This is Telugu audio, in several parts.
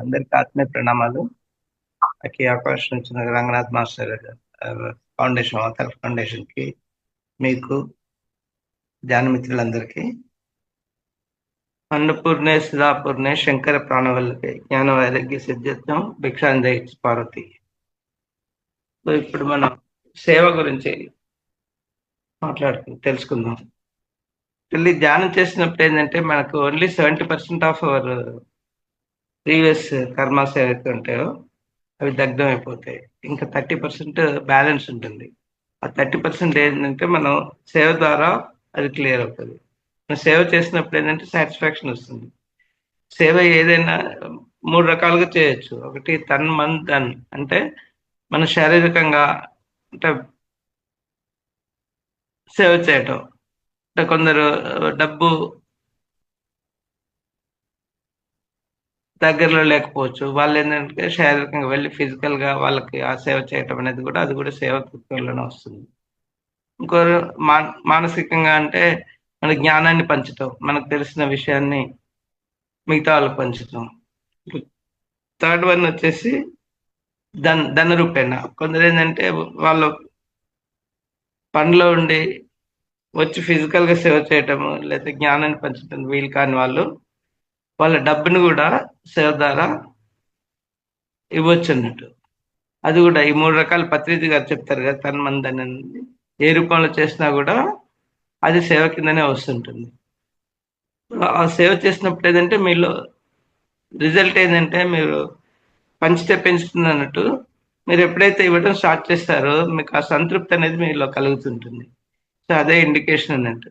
అందరికీ ఆత్మీయ ప్రణామాలు. నాకు ఈ అవకాశం ఇచ్చిన రంగనాథ్ మాస్టర్ ఫౌండేషన్, అవతార్ ఫౌండేషన్‌కి, మీకు, ధ్యాన మిత్రులందరికీ. అన్నపూర్ణే సదాపూర్ణే శంకర ప్రాణవల్లభే జ్ఞాన వైరాగ్య సిద్ధ్యర్థం భిక్షాందేహి పార్వతి. సో ఇప్పుడు మనం సేవ గురించి తెలుసుకుందాం. వెళ్ళి ధ్యానం చేసినప్పుడు ఏంటంటే మనకు only 70% of our previous karmas ఏవైతే ఉంటాయో అవి దగ్ధం అయిపోతాయి. ఇంకా 30% బ్యాలెన్స్ ఉంటుంది. ఆ 30% ఏంటంటే మనం సేవ ద్వారా అది క్లియర్ అవుతుంది. మనం సేవ చేసినప్పుడు ఏంటంటే సాటిస్ఫాక్షన్ వస్తుంది. సేవ ఏదైనా 3 రకాలుగా చేయొచ్చు. ఒకటి తన్ మన్ ధన్, అంటే మన శారీరకంగా అంటే సేవ చేయటం. అంటే కొందరు డబ్బు దగ్గరలో లేకపోవచ్చు, వాళ్ళు ఏంటంటే శారీరకంగా వెళ్ళి ఫిజికల్ గా వాళ్ళకి ఆ సేవ చేయటం అనేది కూడా అది కూడా సేవ కృత్యంలోనే వస్తుంది. ఇంకోరు మానసికంగా అంటే మన జ్ఞానాన్ని పంచటం, మనకు తెలిసిన విషయాన్ని మిగతా వాళ్ళకి పంచటం. థర్డ్ వన్ వచ్చేసి ధన రూపేణ. కొందరు ఏంటంటే వాళ్ళు పనిలో ఉండి వచ్చి ఫిజికల్ గా సేవ చేయటము లేదా జ్ఞానాన్ని పంచటం వీలు కాని వాళ్ళు వాళ్ళ డబ్బును కూడా సేవ ద్వారా ఇవ్వచ్చు అన్నట్టు. అది కూడా ఈ 3 రకాల పత్రిజీ గారు చెప్తారు కదా, తన్మందన్ అనేది ఏ రూపంలో చేసినా కూడా అది సేవ కిందనే వస్తుంటుంది. ఆ సేవ చేసినప్పుడు ఏంటంటే మీలో రిజల్ట్ ఏంటంటే మీరు పంచితే పెంచుతుంది అన్నట్టు. మీరు ఎప్పుడైతే ఇవ్వడం స్టార్ట్ చేస్తారో మీకు ఆ సంతృప్తి అనేది మీలో కలుగుతుంటుంది. సో అదే ఇండికేషన్ అన్నట్టు.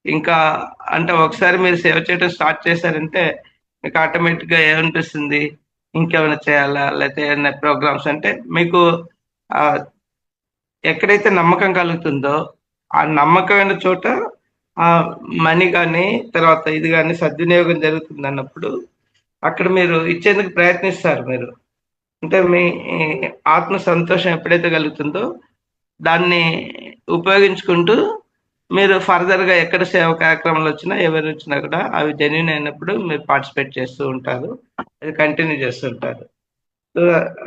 ఇంకా అంటే ఒకసారి మీరు సేవ చేయడం స్టార్ట్ చేశారంటే మీకు ఆటోమేటిక్గా ఏమనిపిస్తుంది, ఇంకేమైనా చేయాలా లేకపోతే ఏమైనా ప్రోగ్రామ్స్ అంటే మీకు ఆ ఎక్కడైతే నమ్మకం కలుగుతుందో ఆ నమ్మకమైన చోట ఆ మనీ కానీ తర్వాత ఇది కానీ సద్వినియోగం జరుగుతుంది అన్నప్పుడు అక్కడ మీరు ఇచ్చేందుకు ప్రయత్నిస్తారు. మీరు అంటే మీ ఆత్మ సంతోషం ఎప్పుడైతే కలుగుతుందో దాన్ని ఉపయోగించుకుంటూ మీరు ఫర్దర్ గా ఎక్కడ సేవ కార్యక్రమాలు వచ్చినా ఎవరు వచ్చినా కూడా అవి జెన్యున్ అయినప్పుడు మీరు పార్టిసిపేట్ చేస్తూ ఉంటారు, అది కంటిన్యూ చేస్తుంటారు. సో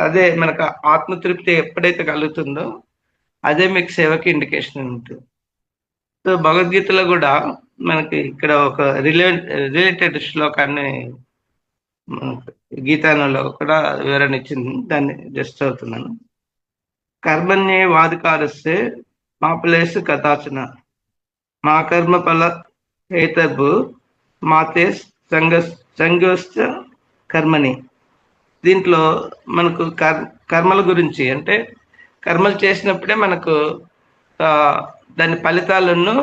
అదే మనకు ఆత్మతృప్తి ఎప్పుడైతే కలుగుతుందో అదే మీకు సేవకి ఇండికేషన్ ఉంటుంది. సో భగవద్గీతలో కూడా మనకి ఇక్కడ ఒక రిలేటెడ్ శ్లోకాన్ని గీతాలో కూడా వివరణ ఇచ్చింది, దాన్ని జస్ట్ చదువుతున్నాను. కర్మణ్యే వాదికారస్తే మా ప్లేస్ కథాచన మా కర్మ ఫల హేతర్భు మాతే సంగోశ్చ కర్మని. దీంట్లో మనకు కర్మల గురించి అంటే కర్మలు చేసినప్పుడే మనకు ఆ దాని ఫలితాలను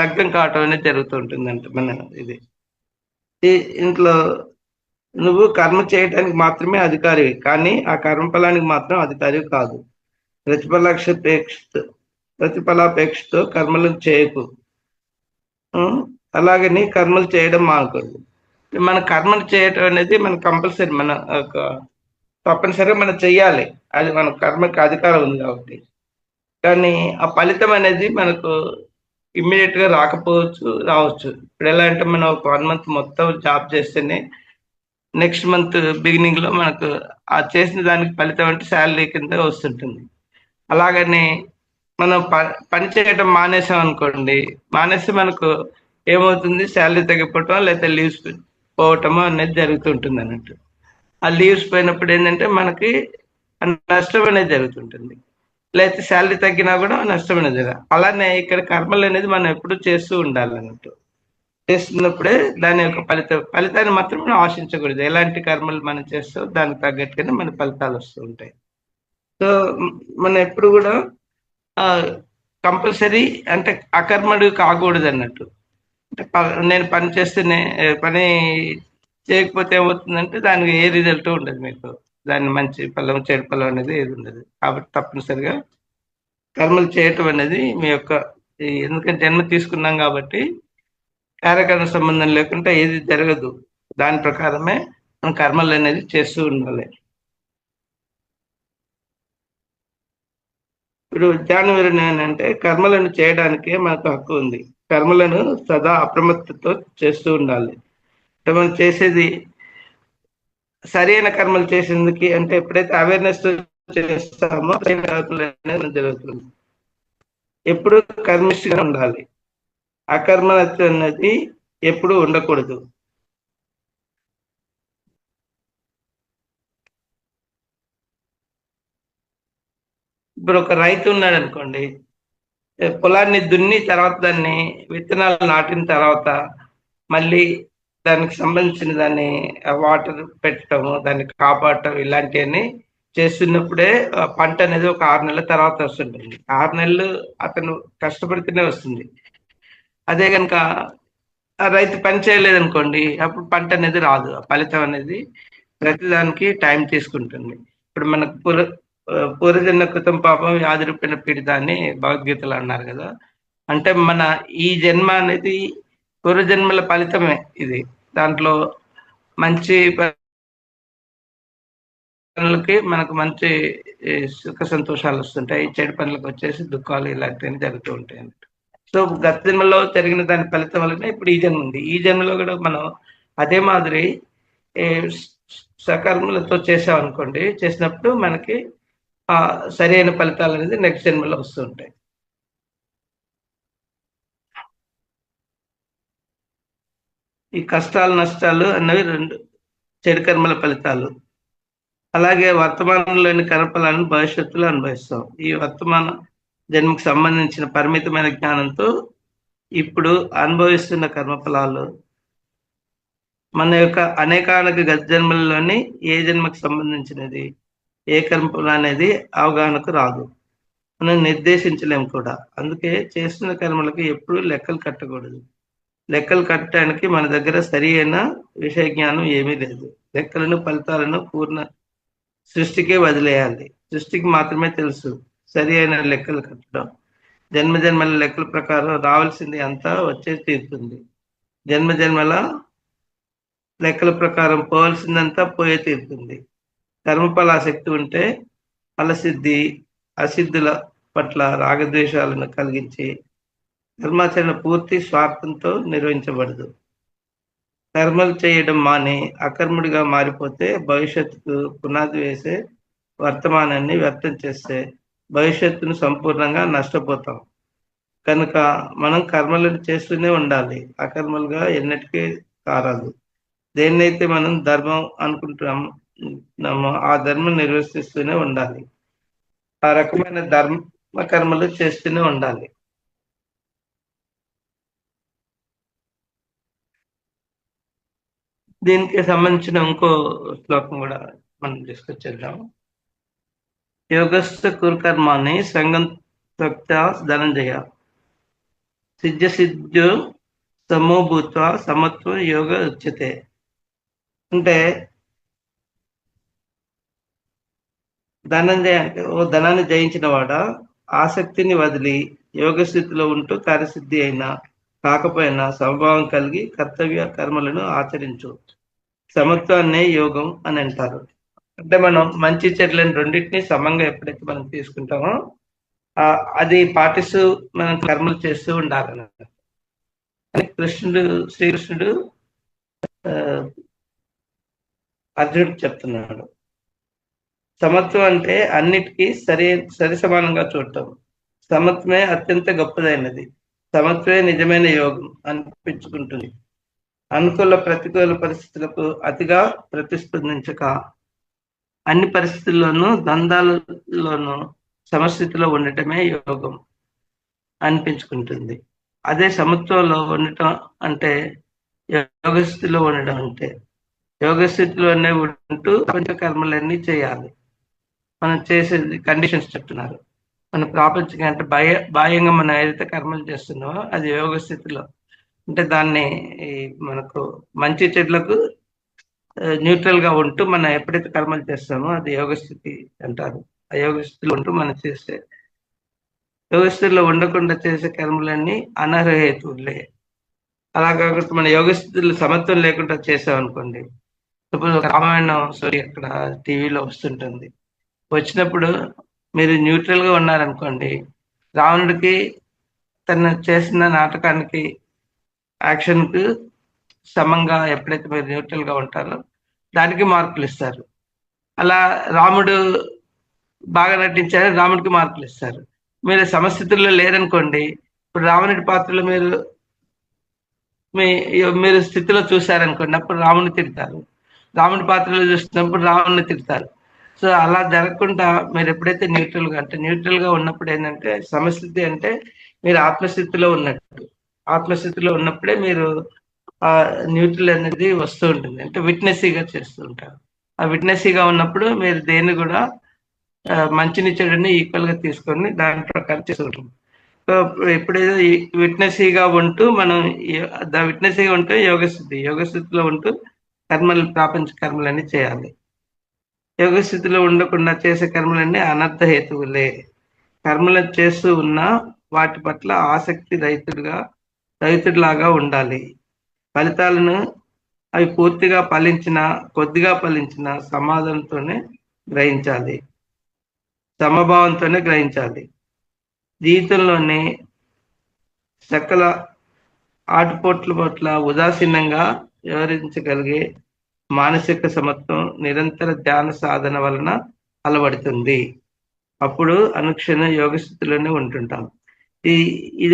దగ్ధం కావటం అనేది జరుగుతుంటుందంట. మన ఇది ఇంట్లో నువ్వు కర్మ చేయడానికి మాత్రమే అధికారివి, కానీ ఆ కర్మఫలానికి మాత్రం అధికారివి కాదు. ప్రతిఫలాపేక్ష ప్రతిఫలాపేక్షతో కర్మలను చేయకు. అలాగని కర్మలు చేయడం మానకూడదు. మన కర్మలు చేయటం అనేది మన కంపల్సరీ, మన తప్పనిసరిగా మనం చెయ్యాలి. అది మన కర్మకి అధికారం ఉంది కాబట్టి. కానీ ఆ ఫలితం అనేది మనకు ఇమ్మీడియట్ గా రాకపోవచ్చు, రావచ్చు. ఇప్పుడు ఎలా అంటే మనం ఒక 1 మంత్ మొత్తం జాబ్ చేస్తేనే నెక్స్ట్ మంత్ బిగినింగ్ లో మనకు ఆ చేసిన దానికి ఫలితం అంటే శాలరీ కింద వస్తుంటుంది. అలాగని మనం పని చేయడం మానేసాం అనుకోండి, మానేస్తే మనకు ఏమవుతుంది, శాలరీ తగ్గిపోవటం లేకపోతే లీవ్స్ పోవటమో అనేది జరుగుతుంటుంది అన్నట్టు. ఆ లీవ్స్ పోయినప్పుడు ఏంటంటే మనకి నష్టం అనేది జరుగుతుంటుంది, లేకపోతే శాలరీ తగ్గినా కూడా నష్టం అనేది జరగదు. అలానే ఇక్కడ కర్మలు అనేది మనం ఎప్పుడు చేస్తూ ఉండాలి అన్నట్టు. చేస్తున్నప్పుడే దాని యొక్క ఫలితాన్ని మాత్రం మనం ఆశించకూడదు. ఎలాంటి కర్మలు మనం చేస్తూ దానికి తగ్గట్టుగానే మన ఫలితాలు వస్తూ ఉంటాయి. సో మనం ఎప్పుడు కూడా కంపల్సరీ అంటే అకర్మడు కాకూడదు అన్నట్టు. అంటే నేను పని చేస్తేనే పని చేయకపోతే ఏమవుతుందంటే దానికి ఏ రిజల్ట్ ఉండదు మీకు. దాన్ని మంచి ఫలం చెడు ఫలం అనేది ఏది ఉండదు. కాబట్టి తప్పనిసరిగా కర్మలు చేయటం అనేది మీ యొక్క ఎందుకంటే జన్మ తీసుకున్నాం కాబట్టి కార్యకరణ సంబంధం లేకుండా ఏది జరగదు. దాని ప్రకారమే మనం కర్మలు అనేది చేస్తూ ఉండాలి. ఇప్పుడు ధ్యాన వివరణ ఏంటంటే కర్మలను చేయడానికే మనకు హక్కు ఉంది. కర్మలను సదా అప్రమత్తతో చేస్తూ ఉండాలి. అంటే మనం చేసేది సరైన కర్మలు చేసేందుకు అంటే ఎప్పుడైతే అవేర్నెస్ చేస్తామో సరైన కర్మలు అనేది జరుగుతుంది. ఎప్పుడు కర్మిష్టిగా ఉండాలి. అకర్మణత అనేది ఎప్పుడు ఉండకూడదు. ఇప్పుడు ఒక రైతు ఉన్నాడు అనుకోండి, పొలాన్ని దున్ని తర్వాత దాన్ని విత్తనాలు నాటిన తర్వాత మళ్ళీ దానికి సంబంధించిన దాన్ని వాటర్ పెట్టడము, దాన్ని కాపాడటం ఇలాంటివన్నీ చేస్తున్నప్పుడే పంట అనేది ఒక 6 నెలల తర్వాత వస్తుంటుంది. 6 నెలలు అతను కష్టపడితేనే వస్తుంది. అదే కనుక ఆ రైతు పని చేయలేదనుకోండి, అప్పుడు పంట అనేది రాదు. ఆ ఫలితం అనేది ప్రతిదానికి టైం తీసుకుంటుంది. ఇప్పుడు మనకు పూర్వజన్మ కృతం పాపం వ్యాధి రూపేణ పీడిత అని భగవద్గీతలో అన్నారు కదా. అంటే మన ఈ జన్మ అనేది పూర్వజన్మల ఫలితమే ఇది. దాంట్లో మంచి పనులకి మనకు మంచి సుఖ సంతోషాలు వస్తుంటాయి. చెడు పనులకు వచ్చేసి దుఃఖాలు ఇలాంటివన్నీ జరుగుతూ ఉంటాయి. సో గత జన్మలో జరిగిన దాని ఫలితం వలన ఇప్పుడు ఈ జన్మ ఉంది. ఈ జన్మలో కూడా మనం అదే మాదిరి సకర్మలతో చేసామనుకోండి, చేసినప్పుడు మనకి సరైన ఫలితాలు అనేది నెక్స్ట్ జన్మలో వస్తూ ఉంటాయి. ఈ కష్టాలు నష్టాలు అన్నవి రెండు చెడు కర్మల ఫలితాలు. అలాగే వర్తమానంలోని కర్మఫలాలను భవిష్యత్తులో అనుభవిస్తాం. ఈ వర్తమాన జన్మకు సంబంధించిన పరిమితమైన జ్ఞానంతో ఇప్పుడు అనుభవిస్తున్న కర్మఫలాలు మన యొక్క అనేకానేక గత జన్మలలోని ఏ జన్మకు సంబంధించినది, ఏ కర్మఫలం అనేది అవగాహనకు రాదు. మనం నిర్దేశించలేము కూడా. అందుకే చేస్తున్న కర్మలకు ఎప్పుడు లెక్కలు కట్టకూడదు. లెక్కలు కట్టడానికి మన దగ్గర సరి అయిన విషయ జ్ఞానం ఏమీ లేదు. లెక్కలను ఫలితాలను పూర్ణ సృష్టికే వదిలేయాలి. సృష్టికి మాత్రమే తెలుసు సరి అయిన లెక్కలు కట్టడం. జన్మ జన్మల లెక్కల ప్రకారం రావాల్సింది అంతా వచ్చే తీరుతుంది. జన్మ జన్మల లెక్కల ప్రకారం పోవాల్సిందంతా పోయే తీరుతుంది. కర్మఫలాసక్తి ఉంటే ఫలసిద్ధి అసిద్ధుల పట్ల రాగద్వేషాలను కలిగించి కర్మాచరణ పూర్తి స్వార్థంతో నిర్వహించబడదు. కర్మలు చేయడం మాని అకర్ముడిగా మారిపోతే భవిష్యత్తుకు పునాది వేసే వర్తమానాన్ని వ్యర్థం చేస్తే భవిష్యత్తును సంపూర్ణంగా నష్టపోతాం. కనుక మనం కర్మలను చేస్తూనే ఉండాలి. అకర్మలుగా ఎన్నటికీ కారాదు. దేన్నైతే మనం ధర్మం అనుకుంటున్నామో ఆ ధర్మం నిర్వర్తిస్తూనే ఉండాలి. ఆ రకమైన ధర్మ కర్మలు చేస్తూనే ఉండాలి. దీనికి సంబంధించిన ఇంకో శ్లోకం కూడా మనం డిస్కస్ చేద్దాం. యోగస్థ కురుకర్మాన్ని సంగం త్యక్త్వా ధనంజయ సిద్ధ్య సిద్ధ్యో సమోభూత్వ సమత్వం యోగ ఉచ్యతే. అంటే ధనంజయ అంటే ఓ ధనాన్ని జయించిన వాడ ఆసక్తిని వదిలి యోగ స్థితిలో ఉంటూ కార్యసిద్ధి అయినా కాకపోయినా సమభావం కలిగి కర్తవ్య కర్మలను ఆచరించు. సమత్వాన్నే యోగం అని అంటారు. అంటే మనం మంచి చెడులను రెండింటినీ సమంగా ఎప్పుడైతే మనం తీసుకుంటామో అది పాటిస్తూ మనం కర్మలు చేస్తూ ఉండాలన్నమాట. శ్రీకృష్ణుడు అర్జునుడికి చెప్తున్నాడు. సమత్వం అంటే అన్నిటికీ సరి సమానంగా చూడటం. సమత్వమే అత్యంత గొప్పదైనది. సమత్వమే నిజమైన యోగం అనిపించుకుంటుంది. అనుకూల ప్రతికూల పరిస్థితులకు అతిగా ప్రతిస్పందించక అన్ని పరిస్థితుల్లోనూ ద్వంద్వాలలోనూ సమస్థితిలో ఉండటమే యోగం అనిపించుకుంటుంది. అదే సమత్వంలో ఉండటం అంటే యోగస్థితిలో ఉండడం అంటే యోగస్థితిలోనే ఉంటూ పంచకర్మలన్నీ చేయాలి. మనం చేసేది కండిషన్స్ చెప్తున్నారు. మన ప్రాపంచిక అంటే బాహ్యంగా మనం ఏదైతే కర్మలు చేస్తున్నామో అది యోగ స్థితిలో అంటే దాన్ని మనకు మంచి చెట్లకు న్యూట్రల్ గా ఉంటూ మనం ఎప్పుడైతే కర్మలు చేస్తామో అది యోగ స్థితి అంటారు. ఆ యోగ స్థితిలో ఉంటూ మనం చేస్తే యోగ స్థితిలో ఉండకుండా చేసే కర్మలన్నీ అనర్హేతువులే. అలా కాకుండా మన యోగ స్థితిలో సమత్వం లేకుండా చేసామనుకోండి, సపోజ్ రామాయణం స్టోరీ అక్కడ టీవీలో వస్తుంటుంది. వచ్చినప్పుడు మీరు న్యూట్రల్ గా ఉన్నారనుకోండి, రావణుడికి తను చేసిన నాటకానికి యాక్షన్ కు సమంగా ఎప్పుడైతే మీరు న్యూట్రల్ గా ఉంటారో దానికి మార్కులు ఇస్తారు. అలా రాముడు బాగా నటించారు, రాముడికి మార్కులు ఇస్తారు. మీరు సమస్థితుల్లో లేరనుకోండి, ఇప్పుడు రావణుడి పాత్రలో మీ మీరు స్థితిలో చూశారనుకోండి, అప్పుడు రాముడిని తిడతారు. రాముడి పాత్రలో చూస్తున్నప్పుడు రావణ్ణి తిడతారు. సో అలా జరగకుండా మీరు ఎప్పుడైతే న్యూట్రల్ గా ఉన్నప్పుడు ఏంటంటే, సమస్థితి అంటే మీరు ఆత్మస్థితిలో ఉన్నట్టు. ఆత్మస్థితిలో ఉన్నప్పుడే మీరు ఆ న్యూట్రల్ అనేది వస్తూ ఉంటుంది. అంటే విట్నెస్సీగా చేస్తూ ఉంటారు. ఆ విట్నెస్సీగా ఉన్నప్పుడు మీరు దేన్ని కూడా మంచిని చెడుని ఈక్వల్ గా తీసుకొని దాని ప్రకారం చేస్తుంటాం. సో ఎప్పుడైతే విట్నెస్సీగా ఉంటూ మనం విట్నెస్సీగా ఉంటే యోగస్థితిలో ఉంటూ కర్మలు, ప్రాపంచిక కర్మలన్నీ చేయాలి. యోగ స్థితిలో ఉండకుండా చేసే కర్మలన్నీ అనర్థ హేతువులే. కర్మలను చేస్తూ ఉన్నా వాటి పట్ల ఆసక్తి రైతుడిలాగా ఉండాలి. ఫలితాలను అవి పూర్తిగా కొద్దిగా ఫలించిన సమాధానంతోనే గ్రహించాలి, సమభావంతోనే గ్రహించాలి. జీవితంలోని సకల ఆటుపోట్ల పట్ల ఉదాసీనంగా వ్యవహరించగలిగే మానసిక సమత్వం నిరంతర ధ్యాన సాధన వలన అలవడుతుంది. అప్పుడు అనుక్షణం యోగ స్థితిలోనే ఉంటుంటాం. ఇది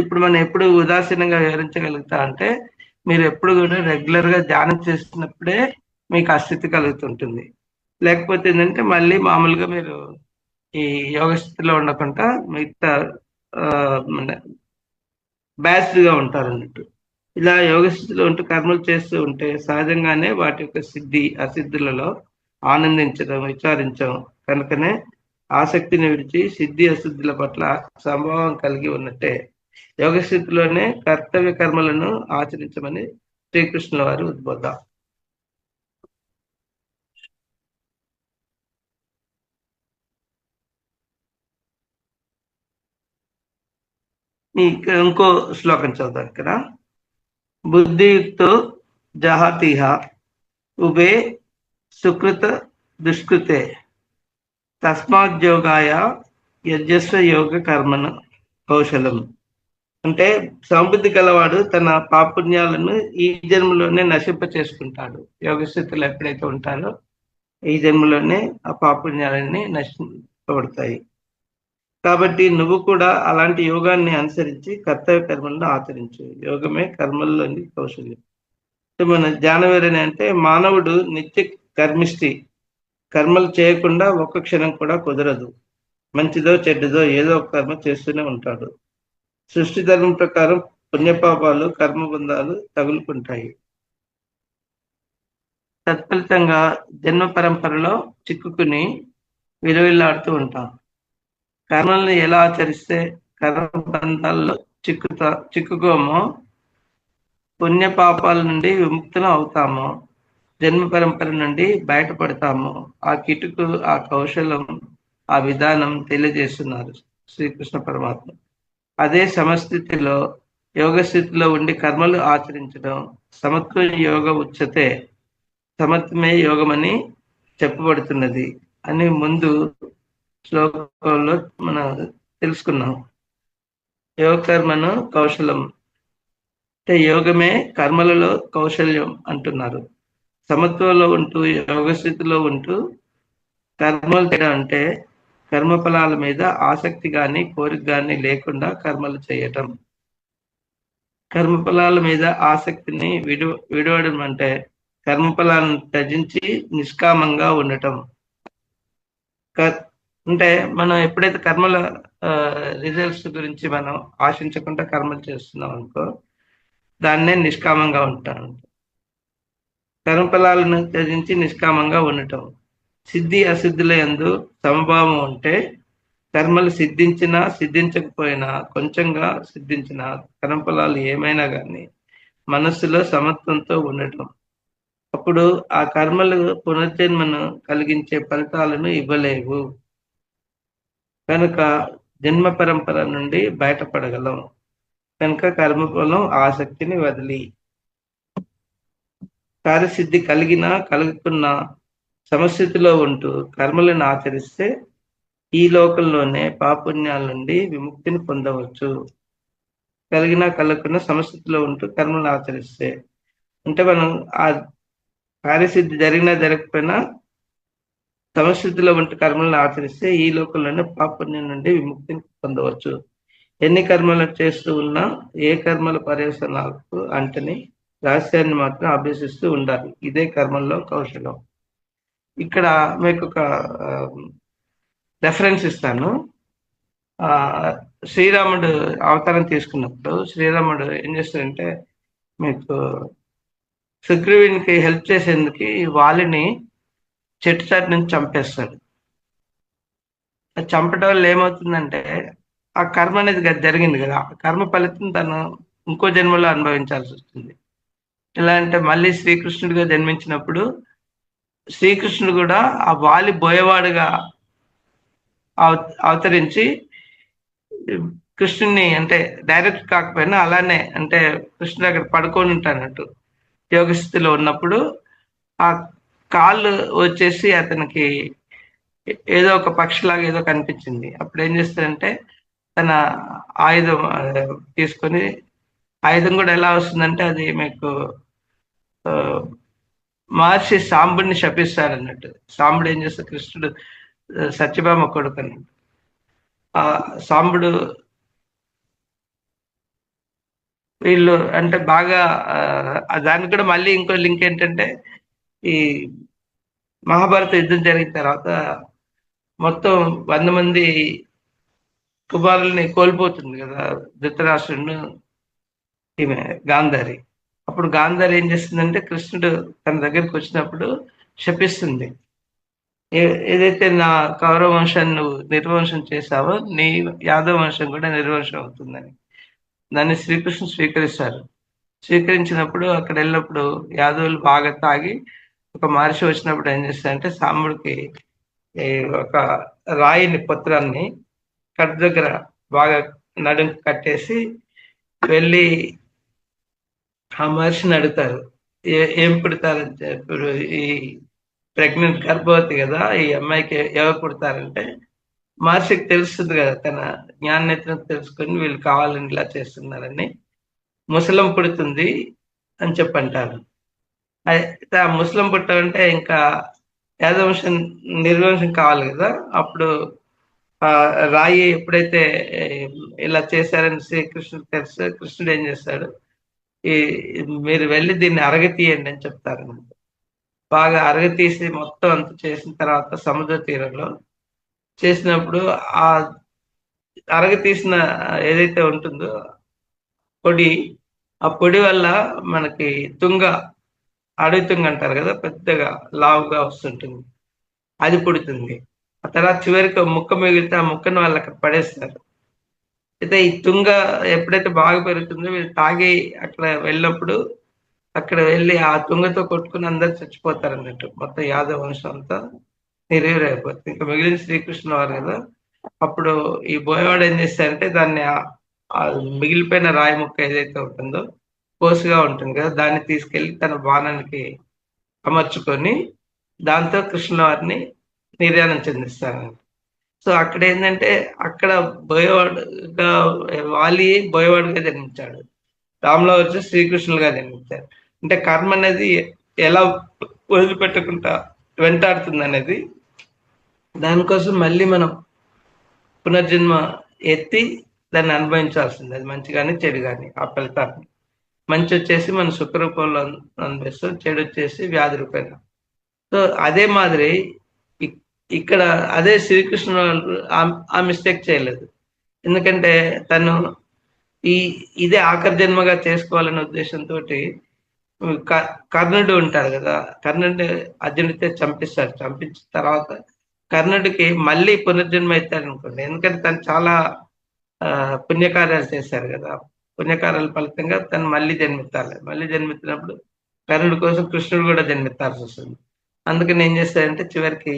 ఇప్పుడు మనం ఎప్పుడు ఉదాసీనంగా వివరించగలుగుతా అంటే, మీరు ఎప్పుడు కూడా రెగ్యులర్ గా ధ్యానం చేస్తున్నప్పుడే మీకు ఆ స్థితి కలుగుతుంటుంది. లేకపోతే ఏంటంటే మళ్ళీ మామూలుగా మీరు ఈ యోగ స్థితిలో ఉండకుండా మిగతా బ్యాస్డ్ గా ఉంటారు అన్నట్టు. ఇలా యోగ స్థితిలో ఉంటూ కర్మలు చేస్తూ ఉంటే సహజంగానే వాటి యొక్క అసిద్ధులలో ఆనందించడం, విచారించడం కనుకనే ఆసక్తిని విడిచి సిద్ధి అసిద్ధుల పట్ల సంభావం కలిగి ఉన్నట్టే. యోగ స్థితిలోనే కర్తవ్య కర్మలను ఆచరించమని శ్రీకృష్ణుల వారి ఉద్బోధ. ఇంకో శ్లోకం చదువుతాం ఇక్కడ. బుద్ధియుక్తో జహాతిహ ఉభే సుకృత దుష్కృతే తస్మాద్యోగాయ యజస్వ యోగ కర్మను కౌశలం. అంటే సమబుద్ధి గలవాడు తన పాపుణ్యాలను ఈ జన్మలోనే నశింప చేసుకుంటాడు. యోగ స్థితిలో ఎప్పుడైతే ఉంటారో ఈ జన్మలోనే ఆ పాపుణ్యాలన్నీ నశింపబడతాయి. కాబట్టి నువ్వు కూడా అలాంటి యోగాన్ని అనుసరించి కర్తవ్య కర్మలను ఆచరించు. యోగమే కర్మల్లోని కౌశల్యం. మన జ్ఞానవేరని అంటే మానవుడు నిత్య కర్మిష్టి. కర్మలు చేయకుండా ఒక్క క్షణం కూడా కుదరదు. మంచిదో చెడ్డదో ఏదో ఒక కర్మ చేస్తూనే ఉంటాడు. సృష్టి ధర్మం ప్రకారం పుణ్యపాపాలు, కర్మబంధాలు తగులుకుంటాయి. తత్ఫలితంగా జన్మ పరంపరలో చిక్కుకుని విలువిల్లాడుతూ ఉంటాం. కర్మల్ని ఎలా ఆచరిస్తే కర్మబంధాల్లో చిక్కుకోమో, పుణ్యపాపాల నుండి విముక్తులం అవుతామో, జన్మ పరంపర నుండి బయటపడతామో ఆ కిటుకు, ఆ కౌశలం, ఆ విధానం తెలియజేస్తున్నారు శ్రీకృష్ణ పరమాత్మ. అదే సమస్థితిలో యోగ స్థితిలో ఉండి కర్మలు ఆచరించడం సమత్వం యోగ ఉచ్యతే. సమత్వమే యోగమని చెప్పబడుతున్నది అని ముందు శ్లోకంలో మనం తెలుసుకున్నాం. యోగ కర్మను కౌశలం అంటే యోగమే కర్మలలో కౌశల్యం అంటున్నారు. సమత్వంలో ఉంటూ యోగ స్థితిలో ఉంటూ కర్మలు చేయడం అంటే కర్మఫలాల మీద ఆసక్తి కానీ కోరిక కానీ లేకుండా కర్మలు చేయటం. కర్మఫలాల మీద ఆసక్తిని విడవడం అంటే కర్మఫలాలను త్యజించి నిష్కామంగా ఉండటం. అంటే మనం ఎప్పుడైతే కర్మల రిజల్ట్స్ గురించి మనం ఆశించకుండా కర్మలు చేస్తున్నాం అనుకో, దాన్నే నిష్కామంగా ఉంటాం. కర్మఫలాలను త్యజించి నిష్కామంగా ఉండటం. సిద్ధి అసిద్ధుల యందు సమభావం ఉంటే కర్మలు సిద్ధించినా సిద్ధించకపోయినా కొంచెంగా సిద్ధించిన కర్మఫలాలు ఏమైనా కానీ మనస్సులో సమత్వంతో ఉండటం. అప్పుడు ఆ కర్మలు పునర్జన్మను కలిగించే ఫలితాలను ఇవ్వలేవు. కనుక జన్మ పరంపర నుండి బయటపడగలం. కనుక కర్మఫలం ఆసక్తిని వదిలి కార్యసిద్ధి కలిగినా కలుగుతున్న సమస్థితిలో ఉంటూ కర్మలను ఆచరిస్తే ఈ లోకంలోనే పాపుణ్యాల నుండి విముక్తిని పొందవచ్చు. కలిగినా కలగకుండా సమస్థితిలో ఉంటూ కర్మలను ఆచరిస్తే అంటే మనం ఆ కార్యసిద్ధి జరిగినా జరగకపోయినా సమస్థితిలో వంటి కర్మలను ఆచరిస్తే ఈ లోకంలోనే పాపుణ్యం నుండి విముక్తిని పొందవచ్చు. ఎన్ని కర్మలు చేస్తూ ఉన్నా ఏ కర్మల పర్యవసనాలకు అంటని రహస్యాన్ని మాత్రం అభ్యసిస్తూ ఉండాలి. ఇదే కర్మల్లో కౌశలం. ఇక్కడ మీకు ఒక రెఫరెన్స్ ఇస్తాను. ఆ శ్రీరాముడు అవతారం తీసుకున్నప్పుడు శ్రీరాముడు ఏం చేస్తాడంటే మీకు సుగ్రీవునికి హెల్ప్ చేసేందుకు వాలిని చెట్టు చాటు నుంచి చంపేస్తాడు. చంపడం వల్ల ఏమవుతుందంటే ఆ కర్మ అనేది జరిగింది కదా, ఆ కర్మ ఫలితం తను ఇంకో జన్మలో అనుభవించాల్సి వస్తుంది. ఎలా అంటే మళ్ళీ శ్రీకృష్ణుడిగా జన్మించినప్పుడు శ్రీకృష్ణుడు కూడా ఆ వాలి బోయవాడుగా అవతరించి కృష్ణుడిని అంటే డైరెక్ట్ కాకపోయినా అలానే అంటే కృష్ణుడు అక్కడ పడుకొని ఉంటానట్టు యోగ స్థితిలో ఉన్నప్పుడు ఆ కాళ్ళు వచ్చేసి అతనికి ఏదో ఒక పక్షిలాగా ఏదో కనిపించింది. అప్పుడు ఏం చేస్తాడంటే తన ఆయుధం తీసుకొని, ఆయుధం కూడా ఎలా వస్తుందంటే అది మీకు మహర్షి సాంబుడిని శపిస్తాడు అన్నట్టు. సాంబుడు ఏం చేస్తాడు, కృష్ణుడు సత్యభామ కొడుకు అన్నట్టు. ఆ సాంబుడు వీళ్ళు అంటే బాగా దానికి కూడా మళ్ళీ ఇంకో లింక్ ఏంటంటే ఈ మహాభారత యుద్ధం జరిగిన తర్వాత మొత్తం 100 మంది కుమారుల్ని కోల్పోతుంది కదా ధృతరాష్ట్రుడు, ఈమె గాంధారి. అప్పుడు గాంధారి ఏం చేస్తుందంటే కృష్ణుడు తన దగ్గరికి వచ్చినప్పుడు శపిస్తుంది, ఏదైతే నా కౌరవ వంశాన్ని నువ్వు నిర్వంశం చేశావో నీ యాదవ వంశం కూడా నిర్వంశం అవుతుందని. దాన్ని శ్రీకృష్ణుడు స్వీకరిస్తారు. స్వీకరించినప్పుడు అక్కడ వెళ్ళినప్పుడు యాదవులు బాగా తాగి ఒక మహర్షి వచ్చినప్పుడు ఏం చేస్తారంటే సాంబుడికి ఒక రాయిని పత్రాన్ని కట్ దగ్గర బాగా నడుం కట్టేసి వెళ్ళి ఆ మహర్షిని అడుగుతారు, ఏం పుడతారంటే ఇప్పుడు ఈ ప్రెగ్నెంట్ గర్భవతి కదా, ఈ అమ్మాయికి ఎవరు పుడతారంటే మహర్షికి తెలుస్తుంది కదా, తన జ్ఞానేత్రం తెలుసుకొని వీళ్ళు కావాలని ఇలా చేస్తున్నారని, ముసలం పుడుతుంది అని చెప్పంటారు. అయితే ఆ ముసలం పుట్టాలంటే ఇంకా యాదవంశం నిర్వంశం కావాలి కదా. అప్పుడు ఆ రాయి ఎప్పుడైతే ఇలా చేశారని శ్రీకృష్ణుడు తెలుసు, కృష్ణుడు ఏం చేస్తాడు, ఈ మీరు వెళ్ళి దీన్ని అరగతీయండి అని చెప్తారు. బాగా అరగతీసి మొత్తం అంత చేసిన తర్వాత సముద్ర తీరంలో చేసినప్పుడు ఆ అరగతీసిన ఏదైతే ఉంటుందో పొడి, ఆ పొడి వల్ల మనకి తుంగ, అడవి తుంగ అంటారు కదా, పెద్దగా లావుగా వస్తుంటుంది, అది పుడుతుంది. ఆ తర్వాత చివరికి ముక్క మిగిలితే ఆ ముక్కను వాళ్ళు అక్కడ పడేస్తారు. అయితే ఈ తుంగ ఎప్పుడైతే బాగా పెరుగుతుందో వీళ్ళు తాగి అక్కడ వెళ్ళినప్పుడు అక్కడ వెళ్ళి ఆ తుంగతో కొట్టుకుని అందరు చచ్చిపోతారు అన్నట్టు. మొత్తం యాదవ వంశం అంతా నిర్వీర్యమైపోతుంది. ఇంకా మిగిలిన శ్రీకృష్ణ వారు కదా. అప్పుడు ఈ బోయవాడు ఏం చేస్తారంటే దాన్ని ఆ మిగిలిపోయిన రాయి ముక్క ఏదైతే ఉంటుందో కోసుగా ఉంటుంది కదా, దాన్ని తీసుకెళ్లి తన బాణానికి అమర్చుకొని దాంతో కృష్ణుల వారిని నిర్యాణం చెందిస్తారు. సో అక్కడ ఏంటంటే అక్కడ బోయవాడుగా వాలి బోయవాడుగా జన్మించాడు, రాములో వచ్చి శ్రీకృష్ణులుగా జన్మించారు. అంటే కర్మ అనేది ఎలా వదిలిపెట్టకుండా వెంటాడుతుంది అనేది, దానికోసం మళ్ళీ మనం పునర్జన్మ ఎత్తి దాన్ని అనుభవించాల్సింది. అది మంచి కానీ చెడు కానీ ఆ ఫలితాన్ని. మంచి వచ్చేసి మన సుఖరూపంలో అనుభవిస్తాం, చెడు వచ్చేసి వ్యాధి రూపంలో. సో అదే మాదిరి ఇక్కడ అదే శ్రీకృష్ణుడు ఆ మిస్టేక్ చేయలేదు. ఎందుకంటే తను ఇదే ఆఖరి జన్మగా చేసుకోవాలనే ఉద్దేశంతో కర్ణుడు ఉంటారు కదా, కర్ణుడిని అర్జునుడితో చంపిస్తాడు. చంపించిన తర్వాత కర్ణుడికి మళ్ళీ పునర్జన్మ ఇస్తాడు అనుకోండి. ఎందుకంటే తను చాలా పుణ్యకార్యాలు చేశారు కదా, పుణ్యకార్యాల ఫలితంగా తను మళ్ళీ జన్మిస్తాడు. మళ్ళీ జన్మించినప్పుడు కర్ణుడి కోసం కృష్ణుడు కూడా జన్మిస్తాల్సి వస్తుంది. అందుకని ఏం చేస్తాడంటే చివరికి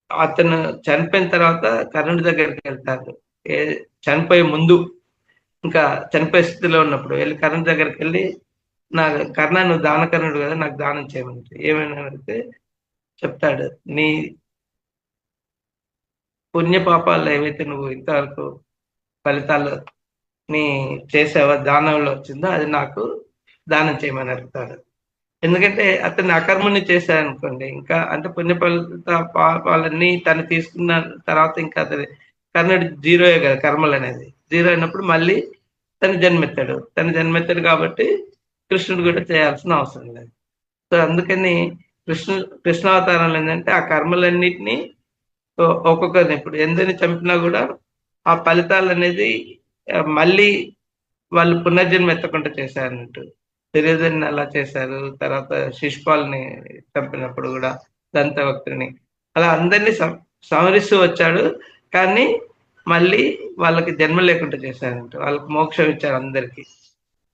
అతను చనిపోయిన తర్వాత కర్ణుడి దగ్గరికి వెళ్తాడు. చనిపోయే ముందు, ఇంకా చనిపోయే స్థితిలో ఉన్నప్పుడు వెళ్ళి కర్ణుడి దగ్గరికి వెళ్ళి, నా కర్ణ నువ్వు దానకర్ణుడు కదా, నాకు దానం చేయమంటే ఏమైనా అడిగితే చెప్తాడు, నీ పుణ్య పాపాలు ఏవైతే నువ్వు ఇంతవరకు ఫలితాలు నీ చేసావో దానంలో వచ్చిందో అది నాకు దానం చేయమని అడుగుతాడు. ఎందుకంటే అతన్ని అకర్మని చేశారనుకోండి, ఇంకా అంటే పుణ్య ఫలిత పాపాలన్నీ తను తీసుకున్న తర్వాత ఇంకా అతని కర్ణుడు జీరోయే కదా కర్మలు అనేది. జీరో అయినప్పుడు మళ్ళీ తను జన్మెత్తాడు కాబట్టి కృష్ణుడు కూడా చేయాల్సిన అవసరం లేదు. సో అందుకని కృష్ణావతారంలో ఏంటంటే ఆ కర్మలన్నిటినీ ఒక్కొక్కరిని ఇప్పుడు ఎందరిని చంపినా కూడా ఆ ఫలితాలు అనేది మళ్ళీ వాళ్ళు పునర్జన్మ ఎత్తకుండా చేశారన్నట్టు. దుర్యోధన్ని అలా చేశారు, తర్వాత శిశుపాల్ని చంపినప్పుడు కూడా దంతవక్తుని అలా అందరినీ సంహరిస్తూ వచ్చాడు. కానీ మళ్ళీ వాళ్ళకి జన్మ లేకుండా చేశారంట, వాళ్ళకి మోక్షం ఇచ్చారు అందరికి.